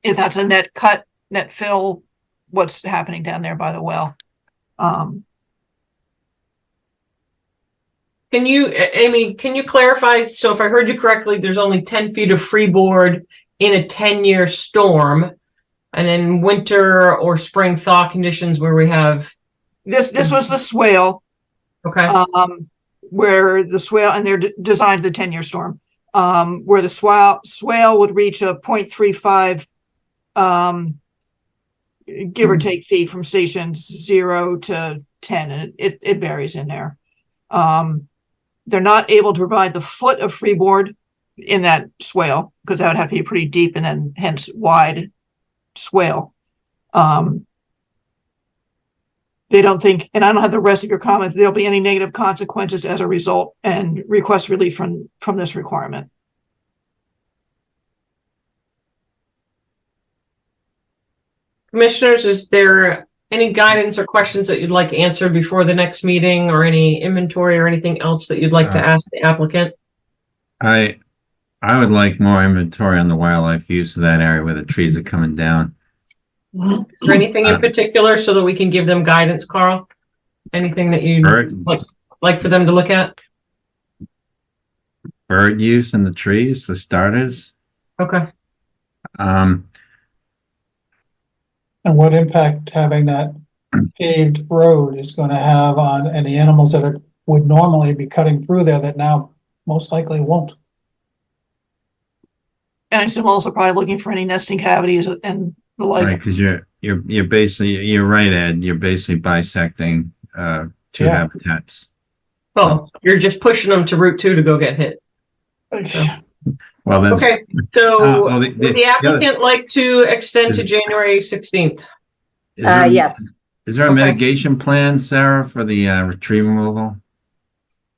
if that's a net cut, net fill, what's happening down there by the well. Amy, can you clarify? So if I heard you correctly, there's only 10 feet of freeboard in a 10-year storm, and in winter or spring thaw conditions where we have this was the swale. Okay. Where the swale, and they're designed the 10-year storm, where the swale would reach a 0.35 give or take feet from stations 0 to 10, and it varies in there. They're not able to provide the foot of freeboard in that swale because that would have to be pretty deep and then hence wide swale. They don't think, and I don't have the rest of your comments, there'll be any negative consequences as a result, and request relief from this requirement. Commissioners, is there any guidance or questions that you'd like answered before the next meeting, or any inventory or anything else that you'd like to ask the applicant? I would like more inventory on the wildlife use of that area where the trees are coming down. Is there anything in particular so that we can give them guidance, Carl? Anything that you'd like for them to look at? Bird use in the trees for starters. Okay. And what impact having that paved road is going to have on any animals that would normally be cutting through there that now most likely won't. And I assume also probably looking for any nesting cavities and the like. Right, because you're basically, you're right, Ed, you're basically bisecting two Yeah. habitats. Well, you're just pushing them to Route 2 to go get hit. Well, that's Okay, so well, would the applicant like to extend to January 16th? Yes. Is there a Okay. mitigation plan, Sarah, for the tree removal?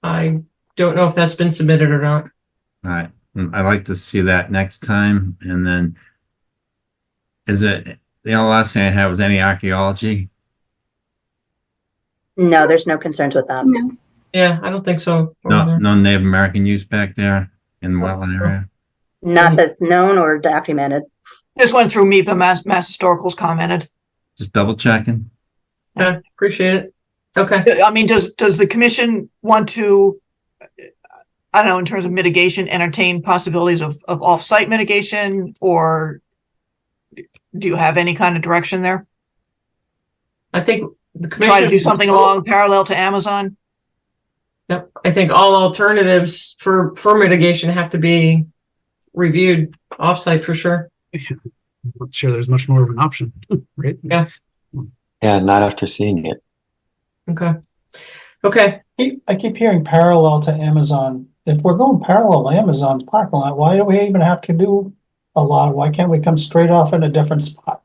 I don't know if that's been submitted or not. All right, I'd like to see that next time. And then, is it the only last thing I have was any archaeology? No, there's no concerns with that. No. Yeah, I don't think so. No Native American use back there in the wetland area. Not that's known or documented. This went through MIPA, Mass Historical's commented. Just double checking. Yeah, appreciate it. Okay. I mean, does the commission want to, I don't know, in terms of mitigation, entertain possibilities of off-site mitigation, or do you have any kind of direction there? I think the Try to commission do something along parallel to Amazon? Yep. I think all alternatives for mitigation have to be reviewed offsite for sure. I'm not sure there's much more of an option, right? Yeah. Yeah, not after seeing it. Okay. Okay. I keep hearing parallel to Amazon. If we're going parallel to Amazon's parking lot, why do we even have to do a lot? Why can't we come straight off in a different spot?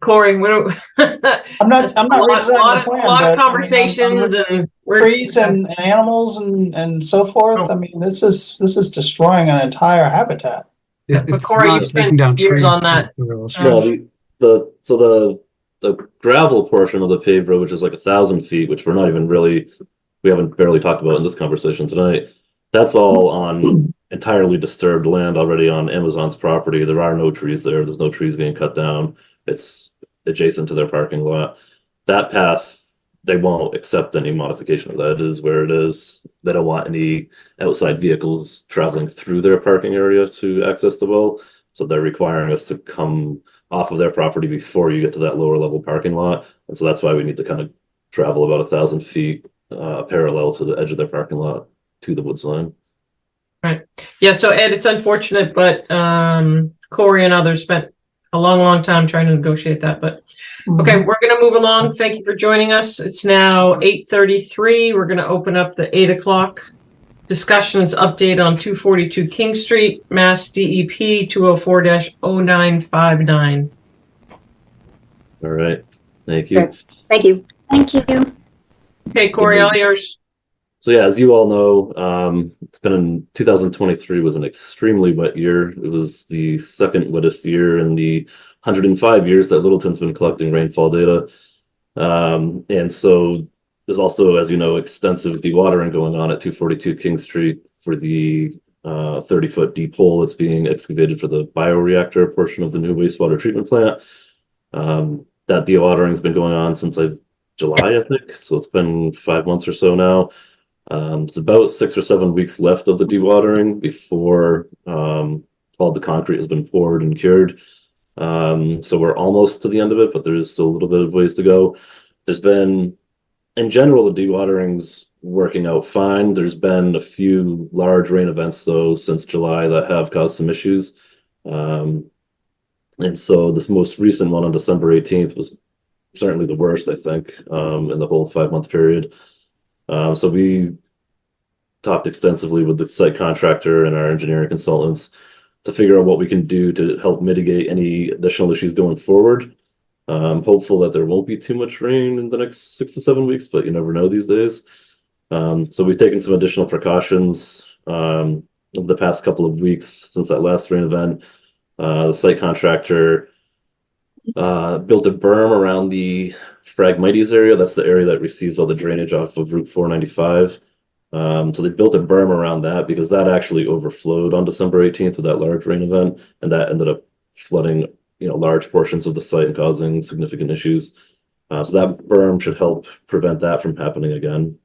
Corey, we don't. I'm not redesigning the plan, A lot but of conversations and trees and animals and so forth. I mean, this is destroying an entire habitat. But It's Corey, not you taking spent down years trees on that. No, the gravel portion of the paved road, which is like 1,000 feet, which we're not even really, we haven't barely talked about in this conversation tonight. That's all on entirely disturbed land already on Amazon's property. There are no trees there. There's no trees being cut down. It's adjacent to their parking lot. That path, they won't accept any modification of that. It is where it is. They don't want any outside vehicles traveling through their parking area to access the well. So they're requiring us to come off of their property before you get to that lower level parking lot. And so that's why we need to kind of travel about 1,000 feet parallel to the edge of their parking lot to the woods line. Right. Yeah. So Ed, it's unfortunate, but Corey and others spent a long time trying to negotiate that. But okay, we're going to move along. Thank you for joining us. It's now 8:33. We're going to open up the 8 o'clock discussions update on 242 King Street, Mass DEP 204-0959. All right. Thank you. Okay. Thank you. Thank you. Okay, Corey, all yours. So yeah, as you all know, it's been in 2023 was an extremely wet year. It was the second wettest year in the 105 years that Littleton's been collecting rainfall data. And so there's also, as you know, extensive dewatering going on at 242 King Street for the 30-foot deep hole that's being excavated for the bioreactor portion of the new wastewater treatment plant. That dewatering has been going on since July, I think. So it's been 5 months or so now. It's about 6 or 7 weeks left of the dewatering before all the concrete has been poured and cured. So we're almost to the end of it, but there is still a little bit of ways to go. There's been, in general, the dewatering's working out fine. There's been a few large rain events, though, since July that have caused some issues. And so this most recent one on December 18th was certainly the worst, I think, in the whole 5-month period. So we talked extensively with the site contractor and our engineering consultants to figure out what we can do to help mitigate any additional issues going forward. I'm hopeful that there won't be too much rain in the next 6 to 7 weeks, but you never know these days. So we've taken some additional precautions over the past couple of weeks since that last rain event. The site contractor built a berm around the Phragmites area. That's the area that receives all the drainage off of Route 495. So they built a berm around that because that actually overflowed on December 18th with that large rain event, and that ended up flooding, large portions of the site and causing significant issues. So that berm should help prevent that from happening again.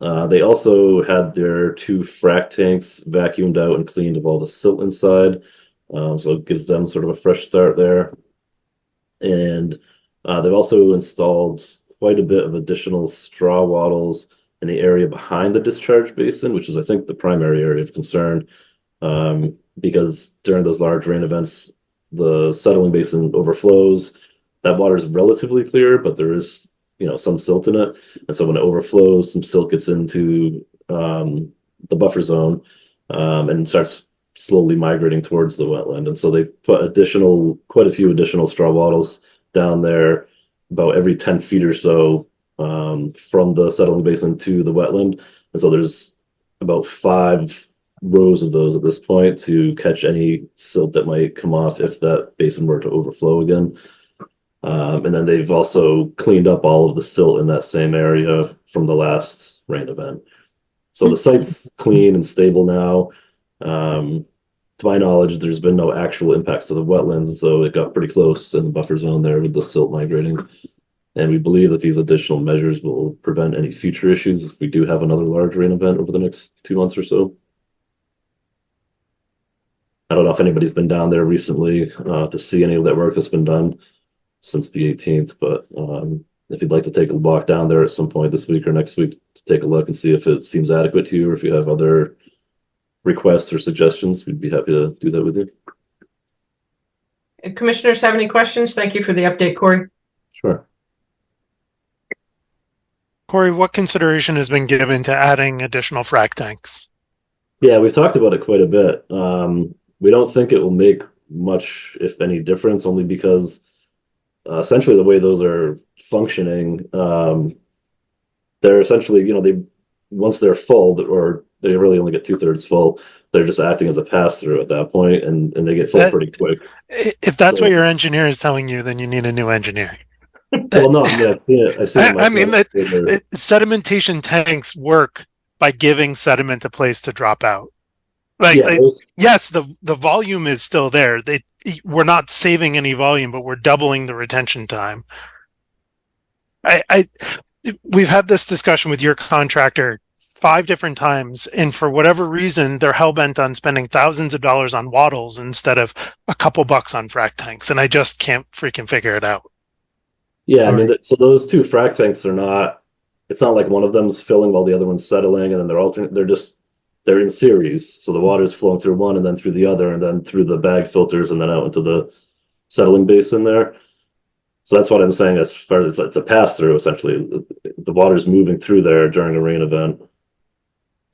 They also had their 2 frac tanks vacuumed out and cleaned of all the silt inside. So it gives them sort of a fresh start there. And they've also installed quite a bit of additional straw wattles in the area behind the discharge basin, which is, I think, the primary area of concern, because during those large rain events, the settling basin overflows. That water is relatively clear, but there is, some silt in it. And so when it overflows, some silt gets into the buffer zone and starts slowly migrating towards the wetland. And so they put quite a few additional straw wattles down there about every 10 feet or so from the settling basin to the wetland. And so there's about 5 rows of those at this point to catch any silt that might come off if that basin were to overflow again. And then they've also cleaned up all of the silt in that same area from the last rain event. So the site's clean and stable now. To my knowledge, there's been no actual impacts to the wetlands, though it got pretty close in the buffer zone there with the silt migrating. And we believe that these additional measures will prevent any future issues if we do have another large rain event over the next 2 months or so. I don't know if anybody's been down there recently to see any of that work that's been done since the 18th, but if you'd like to take a walk down there at some point this week or next week to take a look and see if it seems adequate to you, or if you have other requests or suggestions, we'd be happy to do that with you. Commissioners have any questions? Thank you for the update, Corey. Sure. Corey, what consideration has been given to adding additional frac tanks? Yeah, we've talked about it quite a bit. We don't think it will make much, if any, difference, only because essentially the way those are functioning, they're essentially, once they're full, or they really only get 2/3 full, they're just acting as a pass-through at that point, and they get full pretty quick. If that's what your engineer is telling you, then you need a new engineer. Well, no, I've seen it. Sedimentation tanks work by giving sediment a place to drop out. Yes, the volume is still there. We're not saving any volume, but we're doubling the retention time. We've had this discussion with your contractor 5 different times, and for whatever reason, they're hell-bent on spending thousands of dollars on wattles instead of a couple bucks on frac tanks, and I just can't freaking figure it out. Yeah, I mean, so those 2 frac tanks are not, it's not like one of them's filling while the other one's settling, and then they're alternate, they're in series. So the water's flowing through one and then through the other, and then through the bag filters and then out into the settling basin there. So that's what I'm saying, as far as it's a pass-through, essentially. The water's moving through there during a rain event.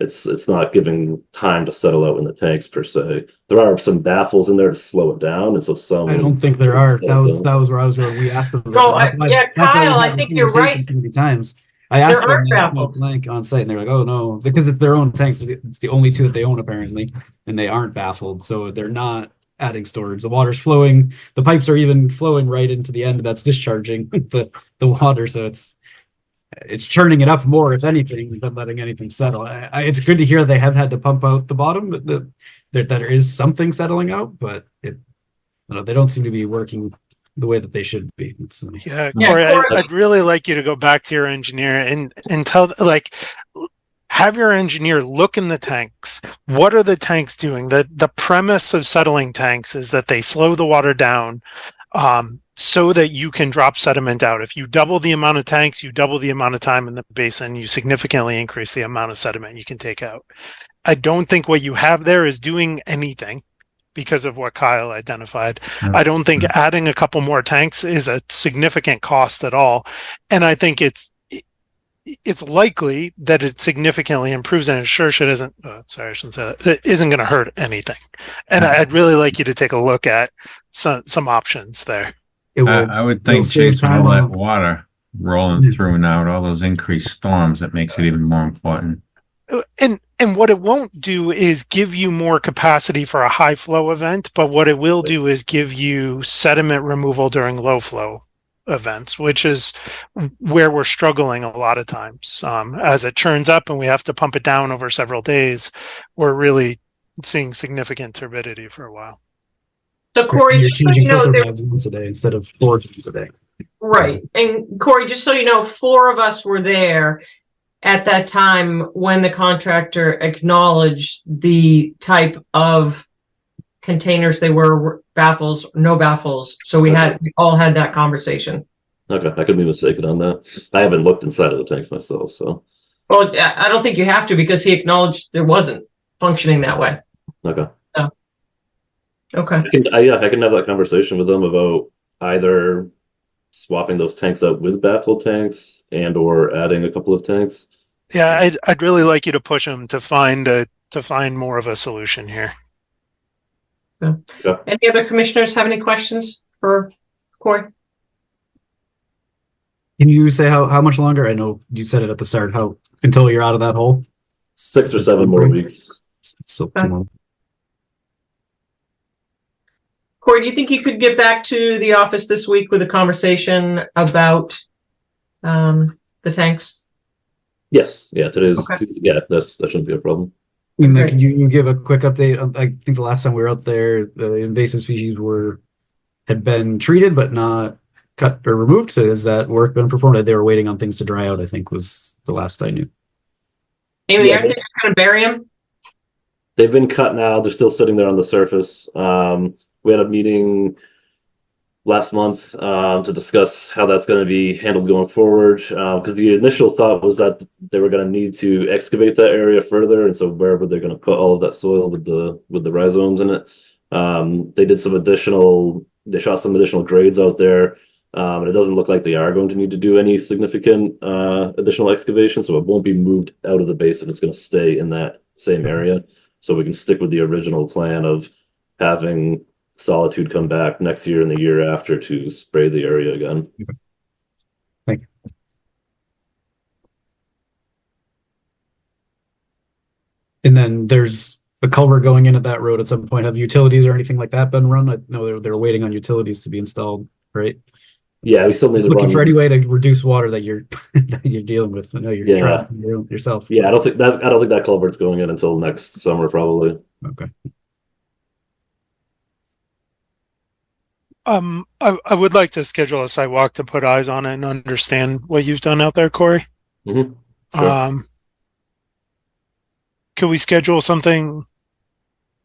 It's not giving time to settle out in the tanks per se. There are some baffles in there to slow it down, and so some. I don't think there are. That was where I was going. We asked them. Kyle, I think you're right. Many times. I asked them blank on site, and they're like, "Oh no," because it's their own tanks. It's the only 2 that they own apparently, and they aren't baffled, so they're not adding storage. The water's flowing. The pipes are even flowing right into the end that's discharging the water, so it's churning it up more, if anything, than letting anything settle. It's good to hear they have had to pump out the bottom, that there is something settling out, but they don't seem to be working the way that they should be. Corey, I'd really like you to go back to your engineer and tell, have your engineer look in the tanks. What are the tanks doing? The premise of settling tanks is that they slow the water down, so that you can drop sediment out. If you double the amount of tanks, you double the amount of time in the basin, you significantly increase the amount of sediment you can take out. I don't think what you have there is doing anything because of what Kyle identified. I don't think adding a couple more tanks is a significant cost at all. And I think it's likely that it significantly improves, and it sure isn't, sorry, I shouldn't say that, it isn't going to hurt anything. And I'd really like you to take a look at some options there. I would think chasing all that water rolling through now with all those increased storms, it makes it even more important. And what it won't do is give you more capacity for a high flow event, but what it will do is give you sediment removal during low flow events, which is where we're struggling a lot of times. As it churns up and we have to pump it down over several days, we're really seeing significant turbidity for a while. So Corey, you're just so you know, once a day instead of 4 times a day. Right. And Corey, just so you know, 4 of us were there at that time when the contractor acknowledged the type of containers they were baffles, no baffles. So we all had that conversation. Okay, I could be mistaken on that. I haven't looked inside of the tanks myself, so. Well, I don't think you have to because he acknowledged there wasn't functioning that way. Okay. Oh. Okay. I can have that conversation with them about either swapping those tanks out with baffle tanks and or adding a couple of tanks. Yeah, I'd really like you to push them to find more of a solution here. Yeah. Yeah. Any other commissioners have any questions for Corey? Can you say how much longer? I know you said it at the start. How until you're out of that hole? 6 or 7 more weeks. So 2 months. Corey, do you think you could get back to the office this week with a conversation about the tanks? Yes. Yeah. Today's Okay. Tuesday. Yeah, that shouldn't be a problem. And then Great. can you give a quick update? I think the last time we were out there, the invasive species had been treated but not cut or removed. So has that work been performed? They were waiting on things to dry out, I think was the last I knew. Amy, Yeah, are they going to bury them? They've been cut now. They're still sitting there on the surface. We had a meeting last month to discuss how that's going to be handled going forward. Because the initial thought was that they were going to need to excavate that area further, and so where were they going to put all of that soil with the rhizomes in it? They did some additional. They shot some additional grades out there. And it doesn't look like they are going to need to do any significant additional excavation, so it won't be moved out of the basin. It's going to stay in that same area, so we can stick with the original plan of having Solitude come back next year and the year after to spray the area again. Thank you. And then there's a culvert going in at that road at some point. Have utilities or anything like that been run? I know they were waiting on utilities to be installed, right? Yeah, we still need to Looking run for any way to reduce water that you're that you're dealing with. I know you're trying yourself. Yeah, I don't think that culvert's going in until next summer probably. Okay. I would like to schedule a site walk to put eyes on it and understand what you've done out there, Corey. Mm-hmm. Sure. Could we schedule something?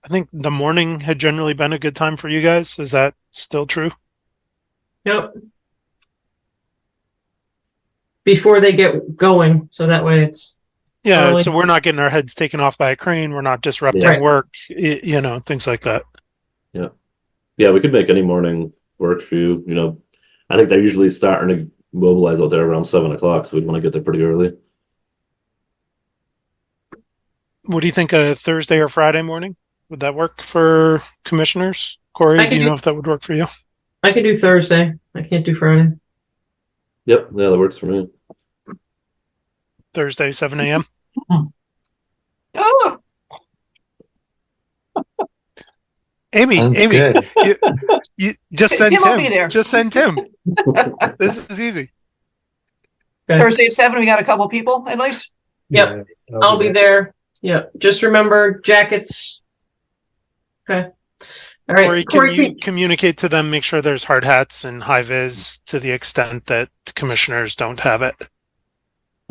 I think the morning had generally been a good time for you guys. Is that still true? Yep. Before they get going, so that way it's early. So we're not getting our heads taken off by a crane. We're not disrupting Right. work, things like that. Yeah, we could make any morning work for you. I think they're usually starting to mobilize out there around 7 o'clock, so we'd want to get there pretty early. What do you think, a Thursday or Friday morning? Would that work for commissioners? Corey, do you know if that would work for you? I can do Thursday. I can't do Friday. Yep, yeah, that works for me. Thursday, 7 a.m. Oh, Amy, Sounds Amy, good. you just send Tim will be Tim. there. Just send Tim. This is easy. okay. Thursday at 7, we got a couple people at least. Yep. I'll be there. Yep. Just remember jackets. Okay. All right. Corey, can you communicate to them, make sure there's hard hats and high vis to the extent that commissioners don't have it?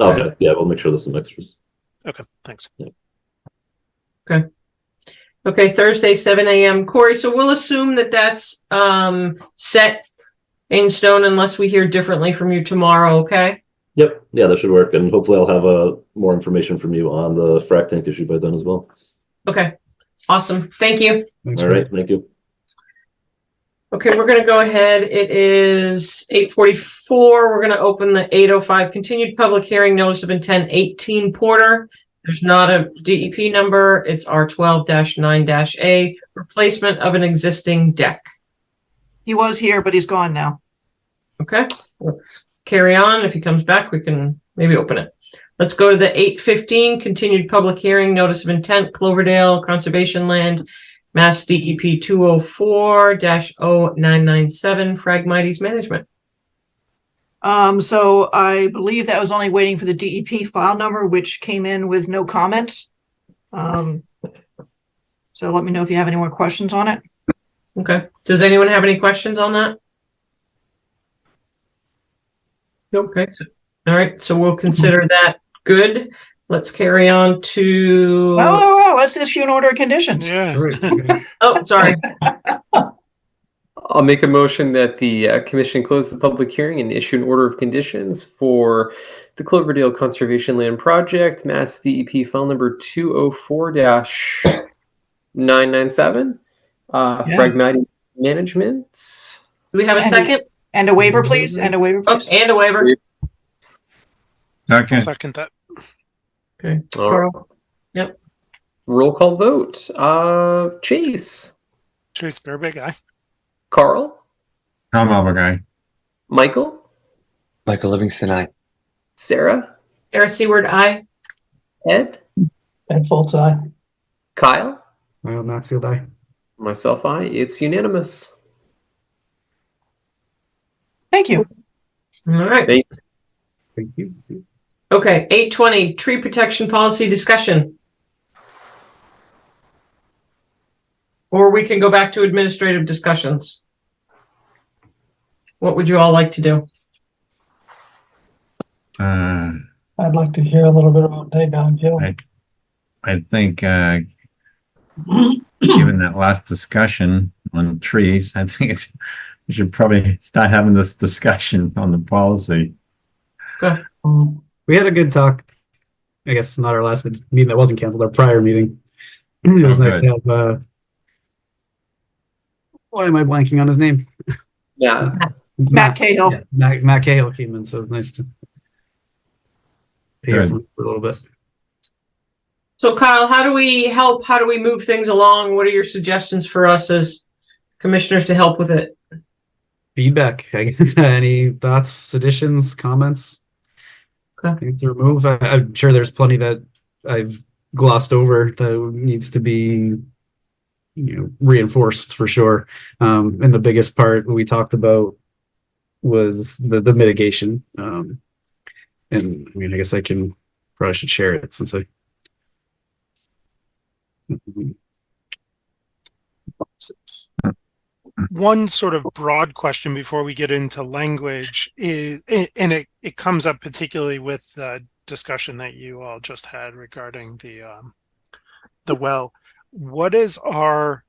Okay, yeah, we'll make sure there's some extras. Okay, thanks. Okay, Thursday, 7 a.m. Corey, so we'll assume that that's set in stone unless we hear differently from you tomorrow, okay? Yep, yeah, that should work, and hopefully I'll have more information from you on the frac tank issue by then as well. Okay, awesome. Thank you. Thanks, All right, thank you. Okay, we're going to go ahead. It is 8:44. We're going to open the 8:05 continued public hearing notice of intent 18 Porter. There's not a DEP number. It's R12-9-A, replacement of an existing deck. He was here, but he's gone now. Okay, let's carry on. If he comes back, we can maybe open it. Let's go to the 8:15 continued public hearing notice of intent, Cloverdale Conservation Land, Mass DEP 204-0997, Phragmites Management. So I believe that was only waiting for the DEP file number, which came in with no comments. So let me know if you have any more questions on it. Okay. Does anyone have any questions on that? Okay. All right. So we'll consider that good. let's carry on to, Oh, let's issue an order of conditions. Yeah. oh, sorry. I'll make a motion that the commission close the public hearing and issue an order of conditions for the Cloverdale Conservation Land Project, Mass DEP file number 204-997, Phragmites Management. Do we have a second? And a waiver, please. And a waiver, Oh, please. and a waiver. Second. Second that. Okay. All right. Carl. Yep. Roll call vote. Chase, Chase Berbig, aye. Carl, Tom Alberguy. Michael, Michael Livingston, aye. Sarah, Sarah Seward, aye. Ed, Ed Foltz, aye. Kyle, Maxfield, aye. myself, I. It's unanimous. Thank you. All right. Thanks. Thank you. Okay, 8:20, tree protection policy discussion. Or we can go back to administrative discussions. What would you all like to do? I'd like to hear a little bit about Dagon Hill. I think, given that last discussion on trees, I think we should probably start having this discussion on the policy. Okay. We had a good talk. I guess not our last meeting that wasn't canceled, our prior meeting. It was nice to have, why am I blanking on his name? Yeah. Matt Cahill. Yeah, Matt Cahill came in, so it was nice to hear from him for a little bit. So Kyle, how do we help? How do we move things along? What are your suggestions for us as commissioners to help with it? Feedback, I guess. Any thoughts, additions, comments? Okay. Things to remove. I'm sure there's plenty that I've glossed over that needs to be, reinforced for sure. And the biggest part we talked about was the mitigation. And I mean, I guess I probably should share it since I. One sort of broad question before we get into language is, and it comes up particularly with the discussion that you all just had regarding the well. What is our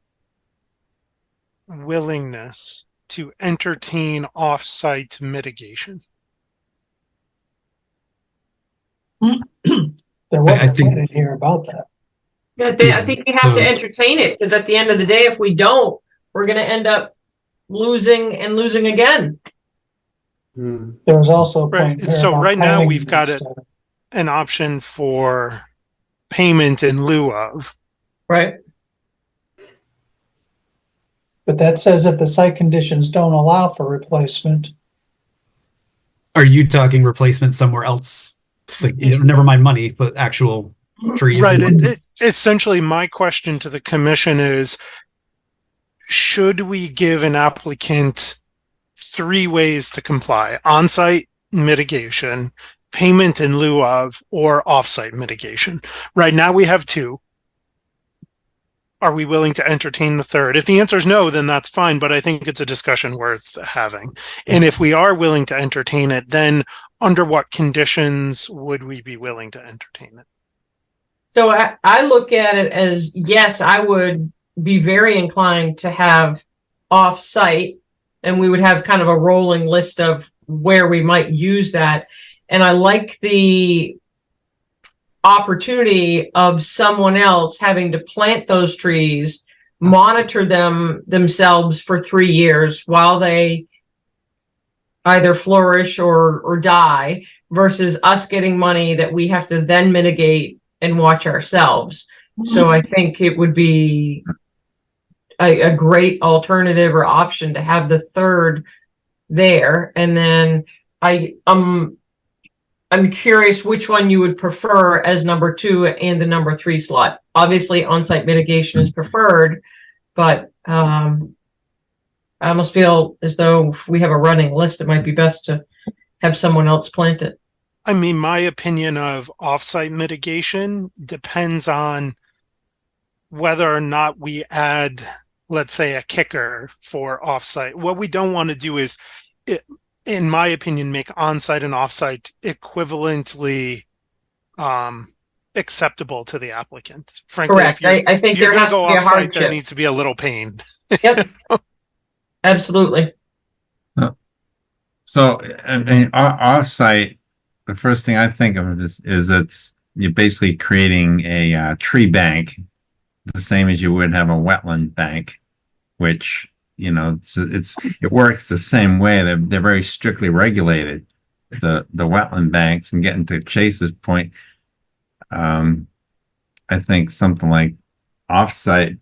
willingness to entertain off-site mitigation? There wasn't in here about that. Yeah, I think we have to entertain it, because at the end of the day, if we don't, we're going to end up losing and losing again. There was also a point here So about right now piling we've got an option for payment in lieu of. Right. But that says if the site conditions don't allow for replacement. Are you talking replacement somewhere else? Like, never mind money, but actual trees. Right. Essentially, my question to the commission is, should we give an applicant 3 ways to comply? On-site mitigation, payment in lieu of, or off-site mitigation? Right now we have 2. Are we willing to entertain the third? If the answer is no, then that's fine, but I think it's a discussion worth having. And if we are willing to entertain it, then under what conditions would we be willing to entertain it? So I look at it as, yes, I would be very inclined to have off-site, and we would have kind of a rolling list of where we might use that. And I like the opportunity of someone else having to plant those trees, monitor them themselves for 3 years while they either flourish or die, versus us getting money that we have to then mitigate and watch ourselves. So I think it would be a great alternative or option to have the third there. And then I'm curious which one you would prefer as number 2 and the number 3 slot. Obviously, on-site mitigation is preferred, but I almost feel as though if we have a running list, it might be best to have someone else plant it. I mean, my opinion of off-site mitigation depends on whether or not we add, let's say, a kicker for off-site. What we don't want to do is, in my opinion, make on-site and off-site equivalently acceptable to the applicant. Frankly, Correct. I think if you're there going has to go to be a off-site, there hardship. needs to be a little pain. Yep. Absolutely. So, I mean, off-site, the first thing I think of is you're basically creating a tree bank, the same as you would have a wetland bank, which, you know, it works the same way. They're very strictly regulated, the wetland banks. And getting to Chase's point, I think something like off-site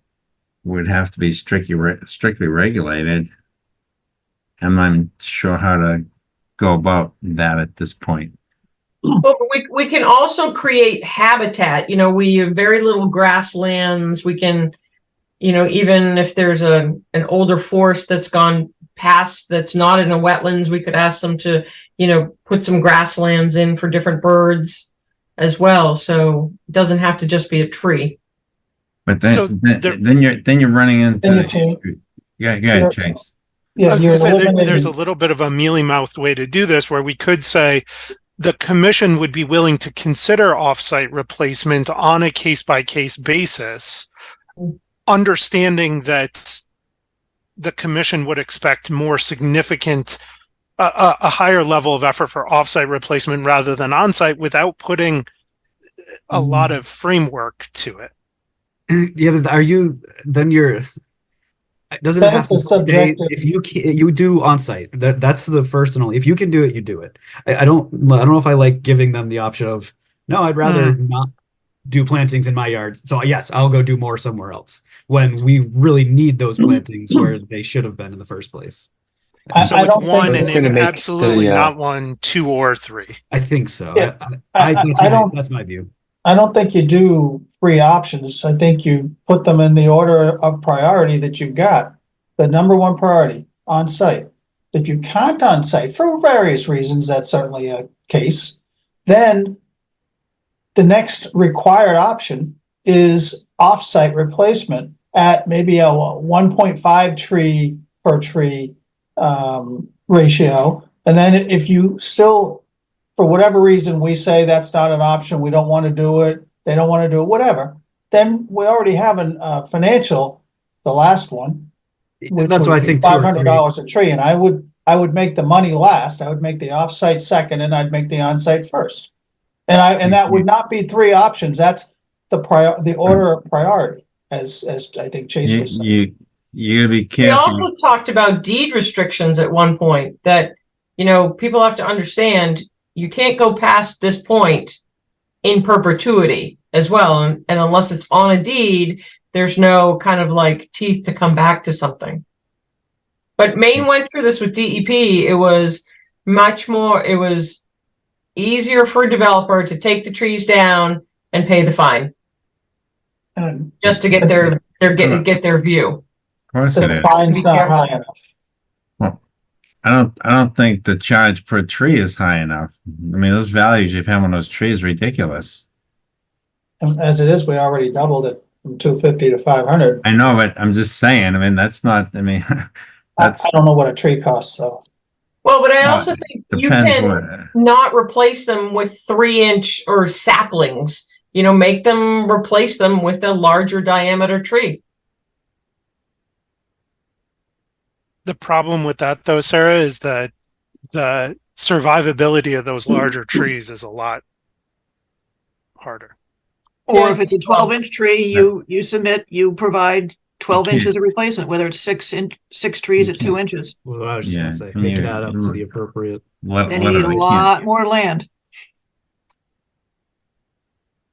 would have to be strictly regulated. I'm not even sure how to go about that at this point. But we can also create habitat. You know, we have very little grasslands. We can, you know, even if there's an older forest that's gone past that's not in a wetlands, we could ask them to, you know, put some grasslands in for different birds as well. So it doesn't have to just be a tree. But then you're running into yeah, Chase. I was going to say there's a little bit of a mealy-mouthed way to do this, where we could say the commission would be willing to consider off-site replacement on a case-by-case basis, understanding that the commission would expect more significant, a higher level of effort for off-site replacement rather than on-site, without putting a lot of framework to it. Yeah, but it doesn't Then have it's to a stay, subjective- if you do on site, that's the first and only. If you can do it, you do it. I don't know if I like giving them the option of, no, I'd rather not do plantings in my yard. So yes, I'll go do more somewhere else, when we really need those plantings where they should have been in the first place. So it's one and absolutely not 1, 2, or 3. I think so. Yeah. That's my view. I don't think you do 3 options. I think you put them in the order of priority that you've got. The number 1 priority, on site. If you can't on site, for various reasons, that's certainly a case, then the next required option is off-site replacement at maybe a 1.5 tree per tree ratio. And then if you still, for whatever reason, we say that's not an option, we don't want to do it, they don't want to do it, whatever, then we already have a financial, the last one, which That's what I think, $500 a tree, and I would make the money last. I would make the off-site second, and I'd make the on-site first. And that would not be 3 options. That's the order of priority, as I think Chase was saying. You gotta be We careful. also talked about deed restrictions at one point, that, you know, people have to understand you can't go past this point in perpetuity as well. And unless it's on a deed, there's no kind of like teeth to come back to something. But Maine went through this with DEP. It was it was easier for a developer to take the trees down and pay the fine, just to get their view. Of course it The is. fine's not high enough. Well, I don't think the charge per tree is high enough. I mean, those values you've had on those trees ridiculous. And as it is, we already doubled it from 250 to 500. I know, but I'm just saying, I mean, that's not, I mean, I don't know what a tree costs, so. Well, but I also think you can not replace them with 3-inch or saplings. You know, make them replace them with a larger diameter tree. The problem with that, though, Sarah, is that the survivability of those larger trees is a lot harder. Or if it's a 12-inch tree, you submit, you provide 12 inches of replacement, whether it's 6 trees at 2 inches. Well, I was just going to say, make it add up to the appropriate. Then you need a lot more land.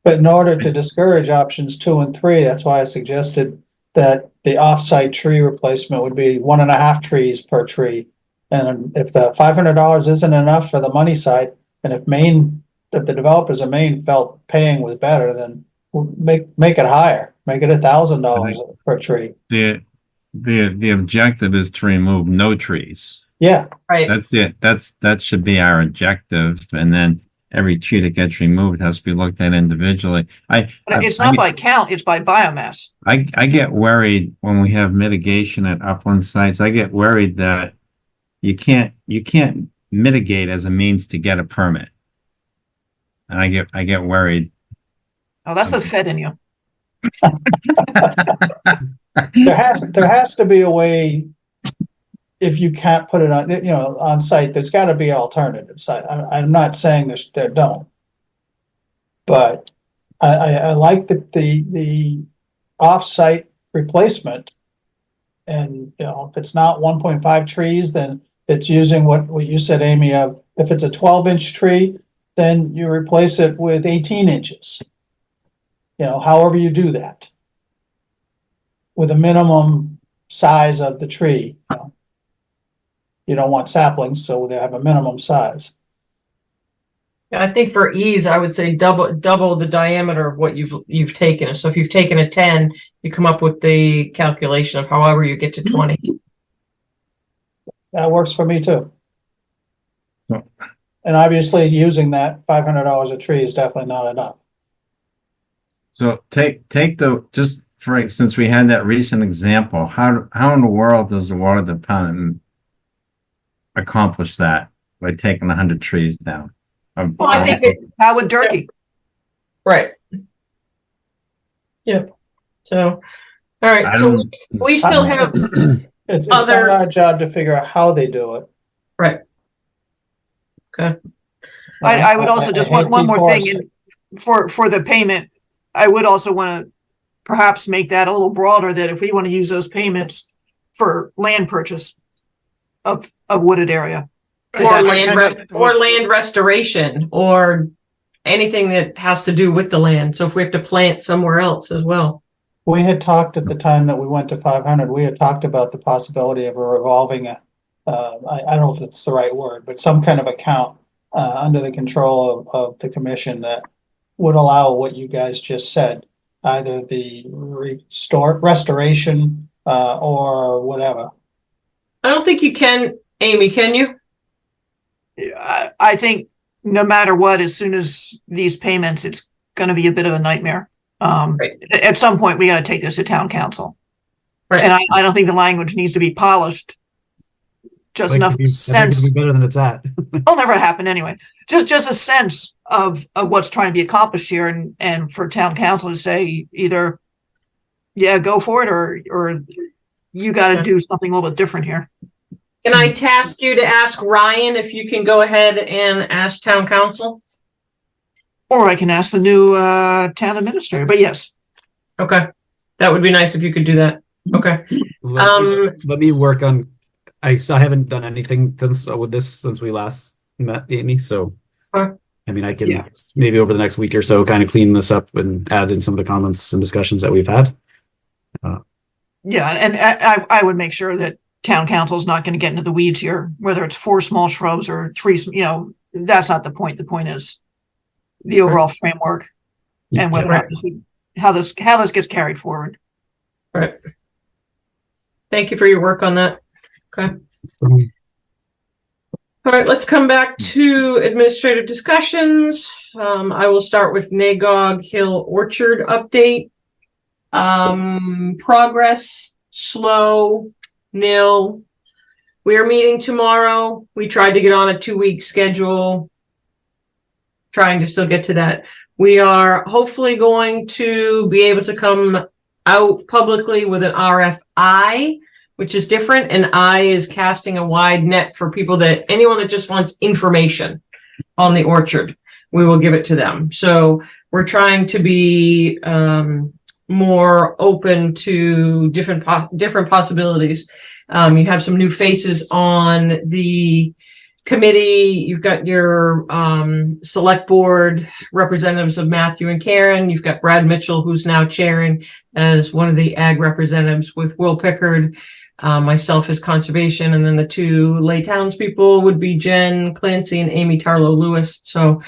But in order to discourage options 2 and 3, that's why I suggested that the off-site tree replacement would be 1.5 trees per tree. And if the $500 isn't enough for the money side, and if the developers of Maine felt paying was better, then we'll make it higher. Make it $1,000 per tree. The objective is to remove no trees. Yeah. Right. That's it. That should be our objective. And then every tree that gets removed has to be looked at individually. But it's not by count, it's by biomass. I get worried when we have mitigation at upland sites. I get worried that you can't mitigate as a means to get a permit. And I get worried Oh, that's the Fed in you. There has to be a way, if you can't put it on, on site, there's got to be alternatives. I'm not saying there don't. But I like the off-site replacement. And, if it's not 1.5 trees, then it's using what you said, Amy, of if it's a 12-inch tree, then you replace it with 18 inches. However you do that. With a minimum size of the tree. You don't want saplings, so they have a minimum size. I think for ease, I would say double the diameter of what you've taken. So if you've taken a 10, you come up with the calculation of however you get to 20. That works for me too. And obviously using that $500 a tree is definitely not enough. So just for instance, we had that recent example. How in the world does the water department accomplish that by taking 100 trees down? Well, I think How would Durkee? Right. Yeah. So, all right. So we still have it's not our job to figure out how they do it. Right. Okay. I would also just want one more thing for the payment. I would also want to perhaps make that a little broader, that if we want to use those payments for land purchase of wooded area. Or land restoration or anything that has to do with the land. So if we have to plant somewhere else as well. We had talked at the time that we went to 500, we had talked about the possibility of a revolving, I don't know if it's the right word, but some kind of account under the control of the commission that would allow what you guys just said, either the restoration or whatever. I don't think you can, Amy, can you? I think no matter what, as soon as these payments, it's going to be a bit of a nightmare. Right. At some point, we got to take this to town council. Right. And I don't think the language needs to be polished. Just enough sense. It'll be better than it's at. It'll never happen anyway. Just a sense of what's trying to be accomplished here, and for town council to say either, yeah, go for it, or you got to do something a little bit different here. Can I task you to ask Ryan if you can go ahead and ask town council? Or I can ask the new town administrator, but yes. Okay. That would be nice if you could do that. Okay. Let me work on, I haven't done anything with this since we last met, Amy, so. Okay. I mean, I can maybe over the next week or so kind of clean this up and add in some of the comments and discussions that we've had. Yeah, and I would make sure that town council is not going to get into the weeds here, whether it's 4 small shrubs or 3, that's not the point. The point is the overall framework and whether or not how this gets carried forward. Right. Thank you for your work on that. Okay. All right, let's come back to administrative discussions. I will start with Nagog Hill Orchard update. Progress, slow, nil. We are meeting tomorrow. We tried to get on a 2-week schedule. Trying to still get to that. We are hopefully going to be able to come out publicly with an RFI, which is different. And I is casting a wide net for anyone that just wants information on the orchard. We will give it to them. So we're trying to be more open to different possibilities. You have some new faces on the committee. You've got your select board representatives of Matthew and Karen. You've got Brad Mitchell, who's now chairing as one of the ag representatives with Will Pickard, myself as conservation, and then the 2 lay townspeople would be Jen Clancy and Amy Tarlow Lewis. So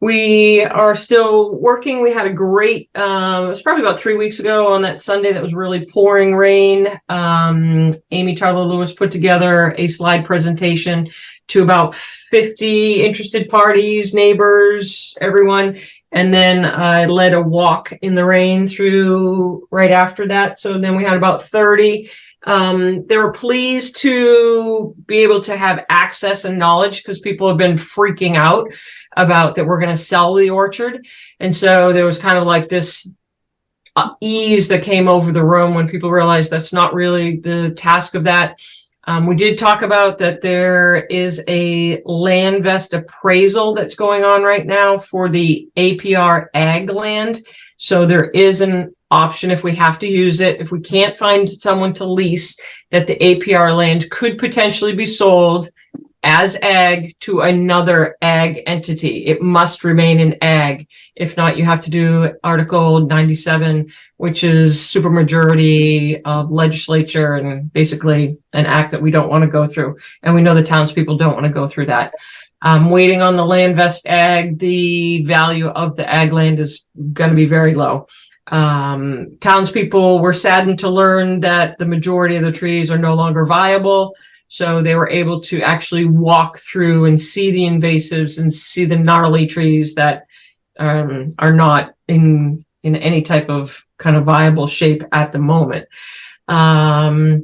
we are still working. We had a great, it was probably about 3 weeks ago on that Sunday that was really pouring rain. Amy Tarlow Lewis put together a slide presentation to about 50 interested parties, neighbors, everyone. And then I led a walk in the rain through right after that. So then we had about 30. They were pleased to be able to have access and knowledge because people have been freaking out about that we're going to sell the orchard. And so there was kind of like this ease that came over the room when people realized that's not really the task of that. We did talk about that there is a land vest appraisal that's going on right now for the APR ag land. So there is an option if we have to use it, if we can't find someone to lease, that the APR land could potentially be sold as ag to another ag entity. It must remain in ag. If not, you have to do Article 97, which is supermajority of legislature and basically an act that we don't want to go through. And we know the townspeople don't want to go through that. Waiting on the land vest ag, the value of the ag land is going to be very low. Townspeople were saddened to learn that the majority of the trees are no longer viable. So they were able to actually walk through and see the invasives and see the gnarly trees that are not in any type of kind of viable shape at the moment. So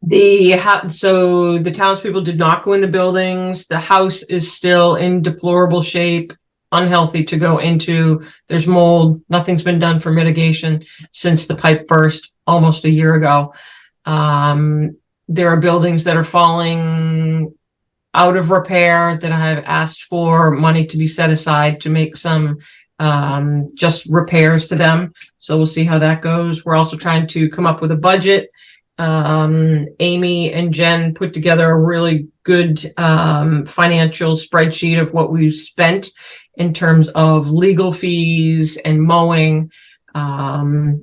the townspeople did not go in the buildings. The house is still in deplorable shape, unhealthy to go into. There's mold. Nothing's been done for mitigation since the pipe burst almost a year ago. There are buildings that are falling out of repair that I have asked for money to be set aside to make some just repairs to them. So we'll see how that goes. We're also trying to come up with a budget. Amy and Jen put together a really good financial spreadsheet of what we've spent in terms of legal fees and mowing. We're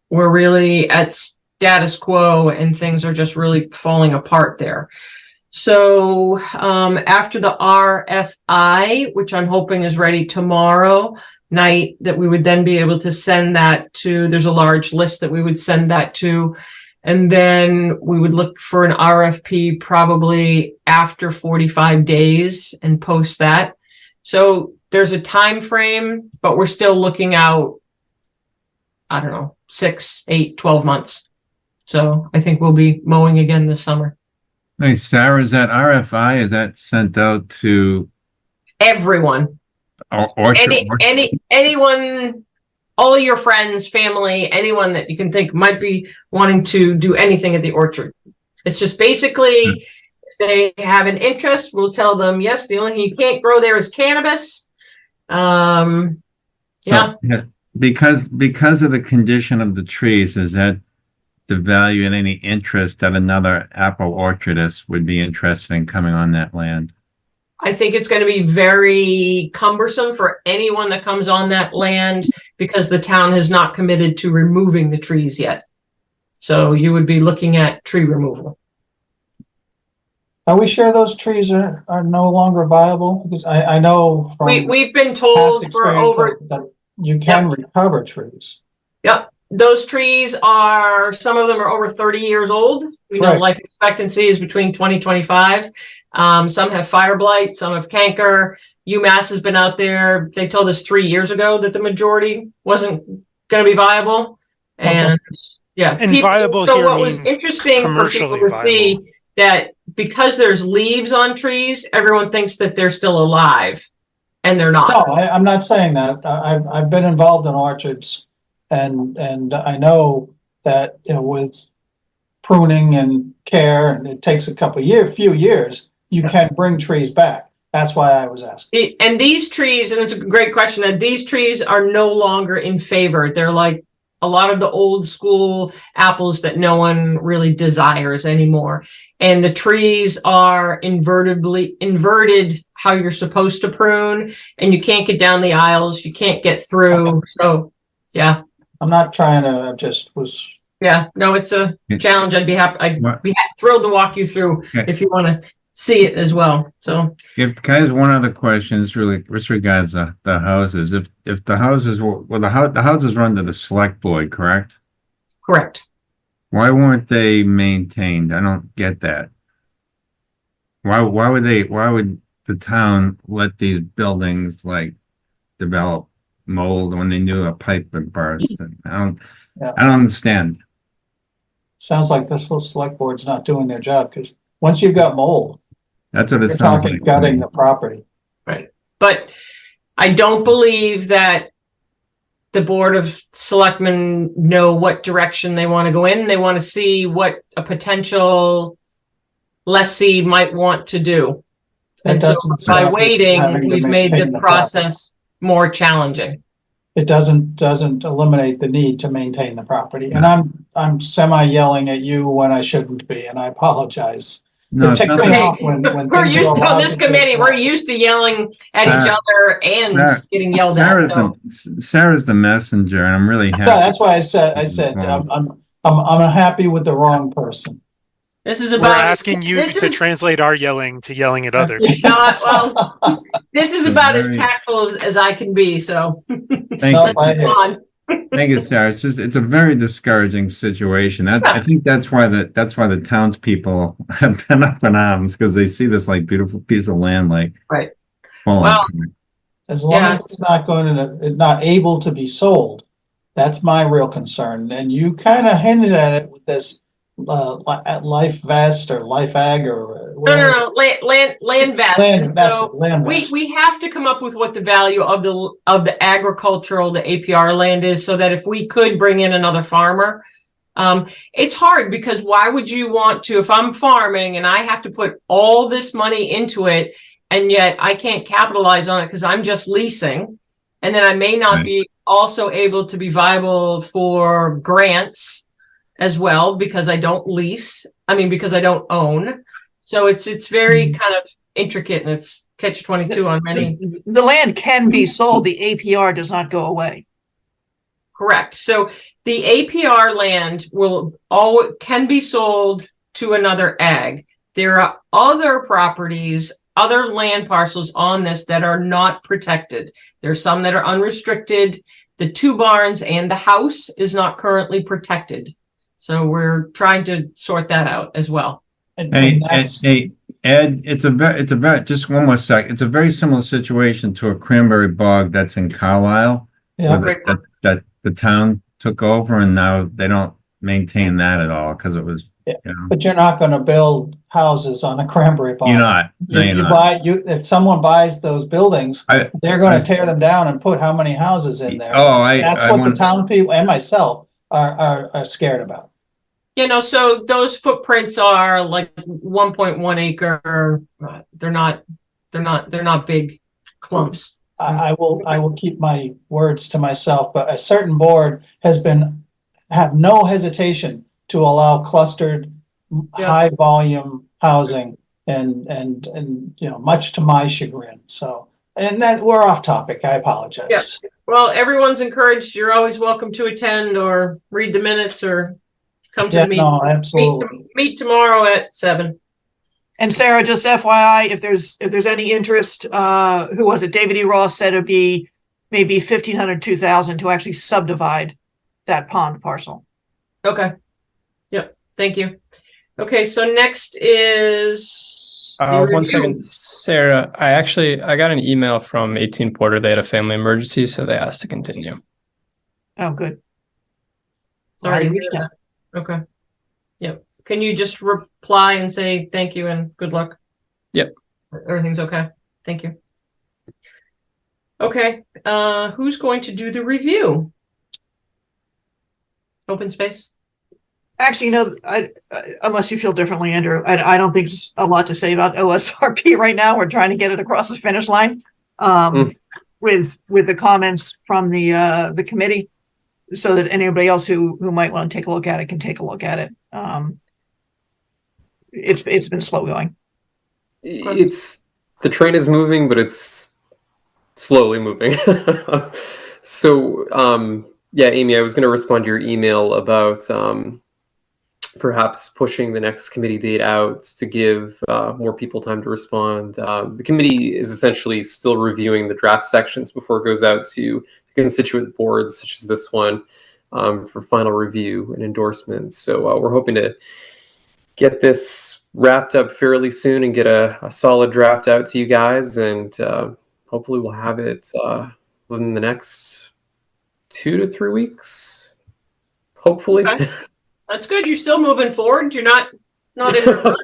really at status quo and things are just really falling apart there. So after the RFI, which I'm hoping is ready tomorrow night, that we would then be able to send that to, there's a large list that we would send that to, and then we would look for an RFP probably after 45 days and post that. So there's a time frame, but we're still looking out, I don't know, 6, 8, 12 months. So I think we'll be mowing again this summer. Hey, Sarah, is that RFI, is that sent out to Everyone, anyone, all your friends, family, anyone that you can think might be wanting to do anything at the orchard? It's just basically, if they have an interest, we'll tell them, yes, the only thing you can't grow there is cannabis. Because of the condition of the trees, is that the value and any interest that another apple orchardist would be interested in coming on that land? I think it's going to be very cumbersome for anyone that comes on that land because the town has not committed to removing the trees yet. So you would be looking at tree removal. Are we sure those trees are no longer viable? Because I know from we've been told past for experience over that you can recover trees. Yep. Those trees are, some of them are over 30 years old. We know life expectancy is between 20 and 25. Some have fire blight, some have canker. UMass has been out there. They told us 3 years ago that the majority wasn't going to be viable. And yeah. And viable so here what was means interesting for commercially people to see that because there's leaves on trees, everyone thinks that they're still alive and they're not. No, I'm not saying that. I've been involved in orchards. And I know that, you know, with pruning and care, and it takes a few years, you can bring trees back. That's why I was asking. And these trees, and it's a great question, and these trees are no longer in favor. They're like a lot of the old school apples that no one really desires anymore. And the trees are inverted how you're supposed to prune, and you can't get down the aisles, you can't get through. So yeah. I'm not trying to, I just was. Yeah, no, it's a challenge. I'd be thrilled to walk you through if you want to see it as well. So if guys, one other question is really with regards to the houses. If the houses the houses run to the select board, correct? Correct. Why weren't they maintained? I don't get that. Why would the town let these buildings like develop mold when they knew a pipe had burst? And I don't understand. sounds like this whole select board's not doing their job, because once you've got mold, That's what it you're sounds talking like. to gutting me. the property. Right. But I don't believe that the Board of Selectmen know what direction they want to go in. They want to see what a potential lessee might want to do. It And so doesn't by stop you from waiting, having to we've made maintain the property. process more challenging. It doesn't eliminate the need to maintain the property. And I'm semi yelling at you when I shouldn't be, and I apologize. No, It it's ticks not me that- off when We're things are used on allowed this to just committee, we're happen. used to yelling at each Sarah- other and Sarah- getting yelled Sarah's at. So. Sarah's the messenger, and I'm really happy. Yeah, that's why I said I'm happy with the wrong person. This is We're about asking you this to is translate our yelling to yelling at others. not well. This is about as Very- tactful as I can be. So Thank No, you. I hear come you. on. Thank you, Sarah. It's a very discouraging situation. I think that's why the townspeople have been up in arms, because they see this like beautiful piece of land like Right. falling Well, apart. As long Yeah. as it's not not able to be sold, that's my real concern. And you kind of hinted at it with this at Life Vest or Life Ag or No. Land vest. Land, that's So it, land vest. we have to come up with what the value of the agricultural, the APR land is, so that if we could bring in another farmer, it's hard because why would you want to, if I'm farming and I have to put all this money into it and yet I can't capitalize on it because I'm just leasing, and then I may not Right. be also able to be viable for grants as well because I don't lease. I mean, because I don't own. So it's very kind of intricate, and it's catch-22 on many. The land can be sold. The APR does not go away. Correct. So the APR land can be sold to another ag. There are other properties, other land parcels on this that are not protected. There's some that are unrestricted. The 2 barns and the house is not currently protected. So we're trying to sort that out as well. Hey, Ed, it's a very just one more sec. It's a very similar situation to a cranberry bog that's in Carlisle, Yeah. where that the town took over, and now they don't maintain that at all because it was. Yeah. You know, But you're not going to build houses on a cranberry bog. you're not. No, you're not. If someone buys those buildings, they're going to tear them down and put how many houses in there? That's what the town people and myself are scared about. So those footprints are like 1.1 acre. They're not big clumps. I will keep my words to myself, but a certain board have no hesitation to allow clustered high volume housing and much to my chagrin. So, and that we're off topic. I apologize. Yes. Well, everyone's encouraged. You're always welcome to attend or read the minutes or come to the meeting. No, absolutely. Meet tomorrow at 7. And Sarah, just FYI, if there's any interest, who was it? David E. Ross said it'd be maybe 1,500, 2,000 to actually subdivide that pond parcel. Okay. Yep. Thank you. Okay. So next is. the 1 review. second, Sarah. I got an email from 18 Porter. They had a family emergency, so they asked to continue. Oh, good. Already Already reached reached out. Okay. Yep. Can you just reply and say thank you and good luck? Yep. Everything's okay. Thank you. Okay. Who's going to do the review? Open space. Actually, unless you feel differently, Andrew, I don't think there's a lot to say about OSRP right now. We're trying to get it across the finish line with the comments from the committee, so that anybody else who might want to take a look at it can take a look at it. It's been slow going. The train is moving, but it's slowly moving. So, yeah, Amy, I was going to respond to your email about perhaps pushing the next committee date out to give more people time to respond. The committee is essentially still reviewing the draft sections before it goes out to constituent boards, such as this one, for final review and endorsement. So we're hoping to get this wrapped up fairly soon and get a solid draft out to you guys. And hopefully we'll have it within the next 2 to 3 weeks. Hopefully. Okay. That's good. You're still moving forward. You're not in reverse.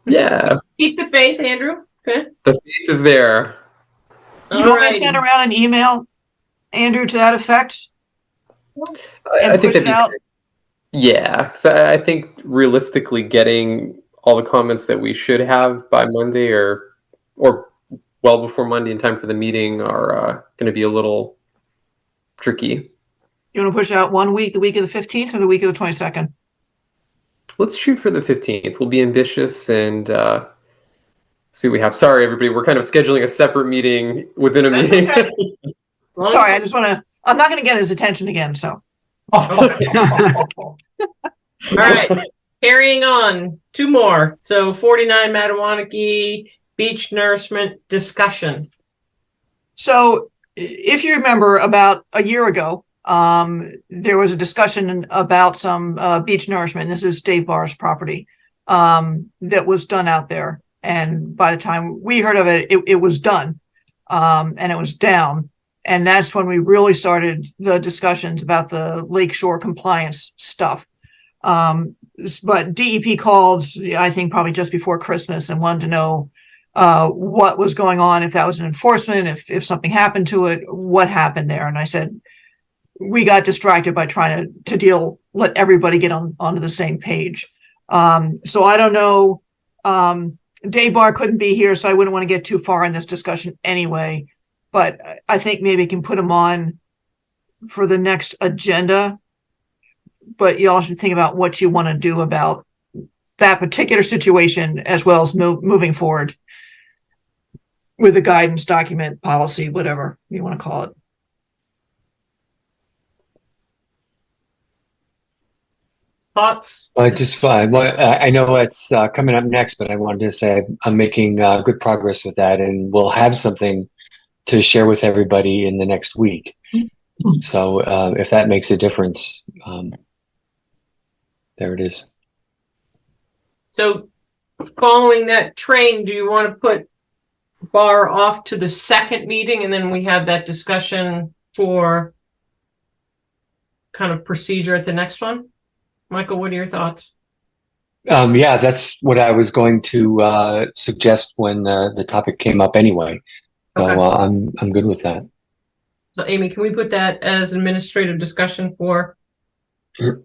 Yeah, Keep the faith, Andrew. Okay. the faith is there. You want me to send around an email, Andrew, to that effect? I think push that'd it be out? great. Yeah, so I think realistically getting all the comments that we should have by Monday or well before Monday in time for the meeting are going to be a little tricky. You want to push out 1 week, the week of the 15th or the week of the 22nd? Let's shoot for the 15th. We'll be ambitious and see what we have. Sorry, everybody. We're kind of scheduling a separate meeting within a meeting. Okay. Sorry, I'm not going to get his attention again, so. All right. Carrying on. 2 more. So 49 Mattawanakee beach nourishment discussion. So if you remember about a year ago, there was a discussion about some beach nourishment. This is Dave Barr's property that was done out there. And by the time we heard of it, it was done and it was down. And that's when we really started the discussions about the lakeshore compliance stuff. But DEP called, I think, probably just before Christmas and wanted to know what was going on, if that was an enforcement, if something happened to it, what happened there. And I said, we got distracted by trying to let everybody get onto the same page. So I don't know. Dave Barr couldn't be here, so I wouldn't want to get too far in this discussion anyway. But I think maybe can put him on for the next agenda. But you also think about what you want to do about that particular situation, as well as moving forward with the guidance document, policy, whatever you want to call it. Thoughts? I know it's coming up next, but I wanted to say I'm making good progress with that, and we'll have something to share with everybody in the next week. So if that makes a difference, there it is. So following that train, do you want to put Barr off to the second meeting and then we have that discussion for kind of procedure at the next one? Michael, what are your thoughts? Yeah, that's what I was going to suggest when the topic came up anyway. So Okay. I'm good with that. So Amy, can we put that as administrative discussion for Where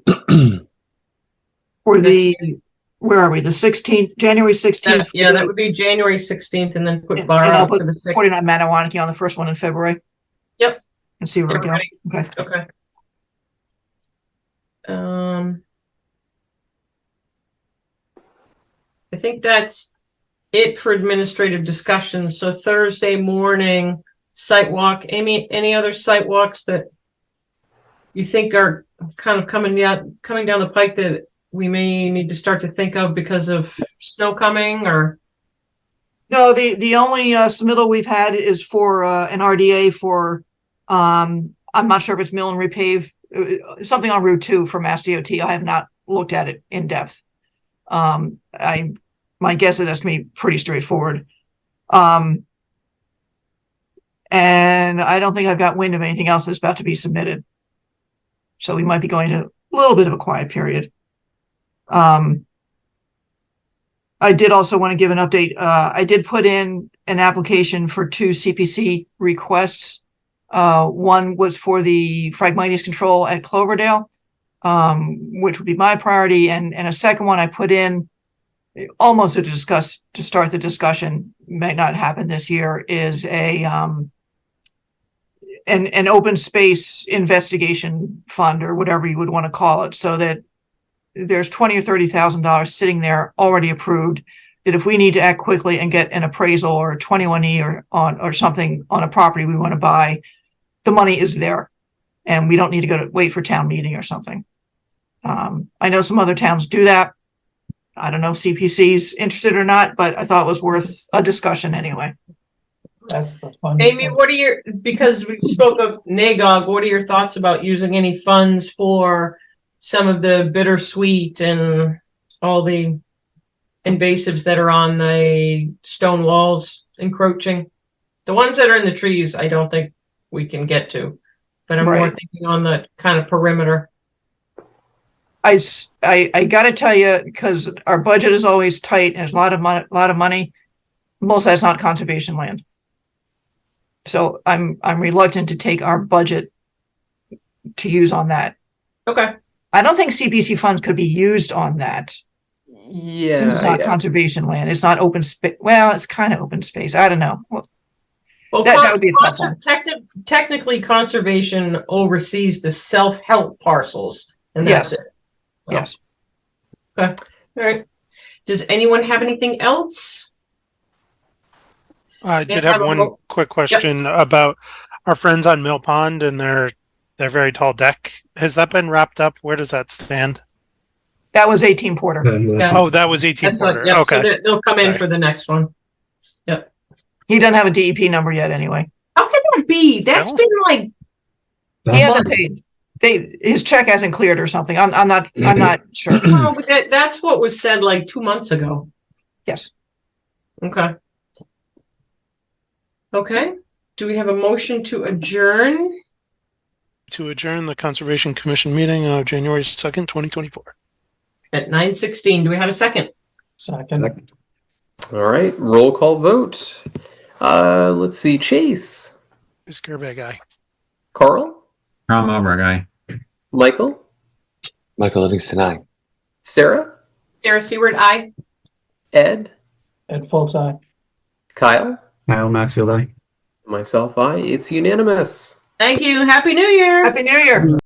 are we? The 16th, January 16th? Yeah, that would be January 16th and then put And Barr I'll out put for the 6th. 49 Mattawanakee on the first one in February. Yep. And see where we go. Everybody. Okay. I think that's it for administrative discussions. So Thursday morning site walk. Amy, any other site walks that you think are kind of coming down the pike that we may need to start to think of because of snow coming? Or No, the only submittal we've had is for an RDA for I'm not sure if it's mill and repave, something on Route 2 for Mass DOT. I have not looked at it in depth. My guess is that's gonna be pretty straightforward. And I don't think I've got wind of anything else that's about to be submitted. So we might be going to a little bit of a quiet period. I did also want to give an update. I did put in an application for 2 CPC requests. One was for the Phragmites control at Cloverdale, which would be my priority. And a second one I put in almost to start the discussion, may not happen this year, is an open space investigation fund, or whatever you would want to call it, so that there's $20,000 or $30,000 sitting there already approved, that if we need to act quickly and get an appraisal or a 21E or something on a property we want to buy, the money is there and we don't need to wait for town meeting or something. I know some other towns do that. I don't know if CPC's interested or not, but I thought it was worth a discussion anyway. That's the fun. Amy, because we spoke of NAGOG, what are your thoughts about using any funds for some of the bittersweet and all the invasives that are on the stone walls encroaching? The ones that are in the trees, I don't think we can get to, but I'm more thinking on the kind of perimeter. I gotta tell you, because our budget is always tight and there's a lot of money. Most of that's not conservation land. So I'm reluctant to take our budget to use on that. Okay. I don't think CPC funds could be used on that. Since it's not conservation land, it's not open space. Well, it's kind of open space. I don't know. Well, that would be a tough one. Technically, conservation oversees the self-help parcels, and that's Yes. it. Yes. Okay. All right. Does anyone have anything else? I did have one quick question about our friends on Mill Pond and their very tall deck. Has that been wrapped up? Where does that stand? That was 18 Porter. Yeah. Oh, that was 18 That's Porter. what- yep, Okay. so they'll come in Sorry. for the next one. Yep. He doesn't have a DEP number yet anyway. How can that be? That's been like He hasn't paid. His check hasn't cleared or something. I'm not sure. oh, but that's what was said like 2 months ago. Yes. Okay. Okay. Do we have a motion to adjourn? To adjourn the Conservation Commission meeting of January 2nd, 2024. At 9:16. Do we have a second? Second. All right, roll call vote. Let's see, Chase, Is Gerbe guy. Carl, Tom over guy. Michael, Michael Livingston, aye. Sarah, Sarah Seward, aye. Ed, Ed Foltz, aye. Kyle, Kyle Maxfield, aye. myself, I. It's unanimous. Thank you. Happy New Year. Happy New Year.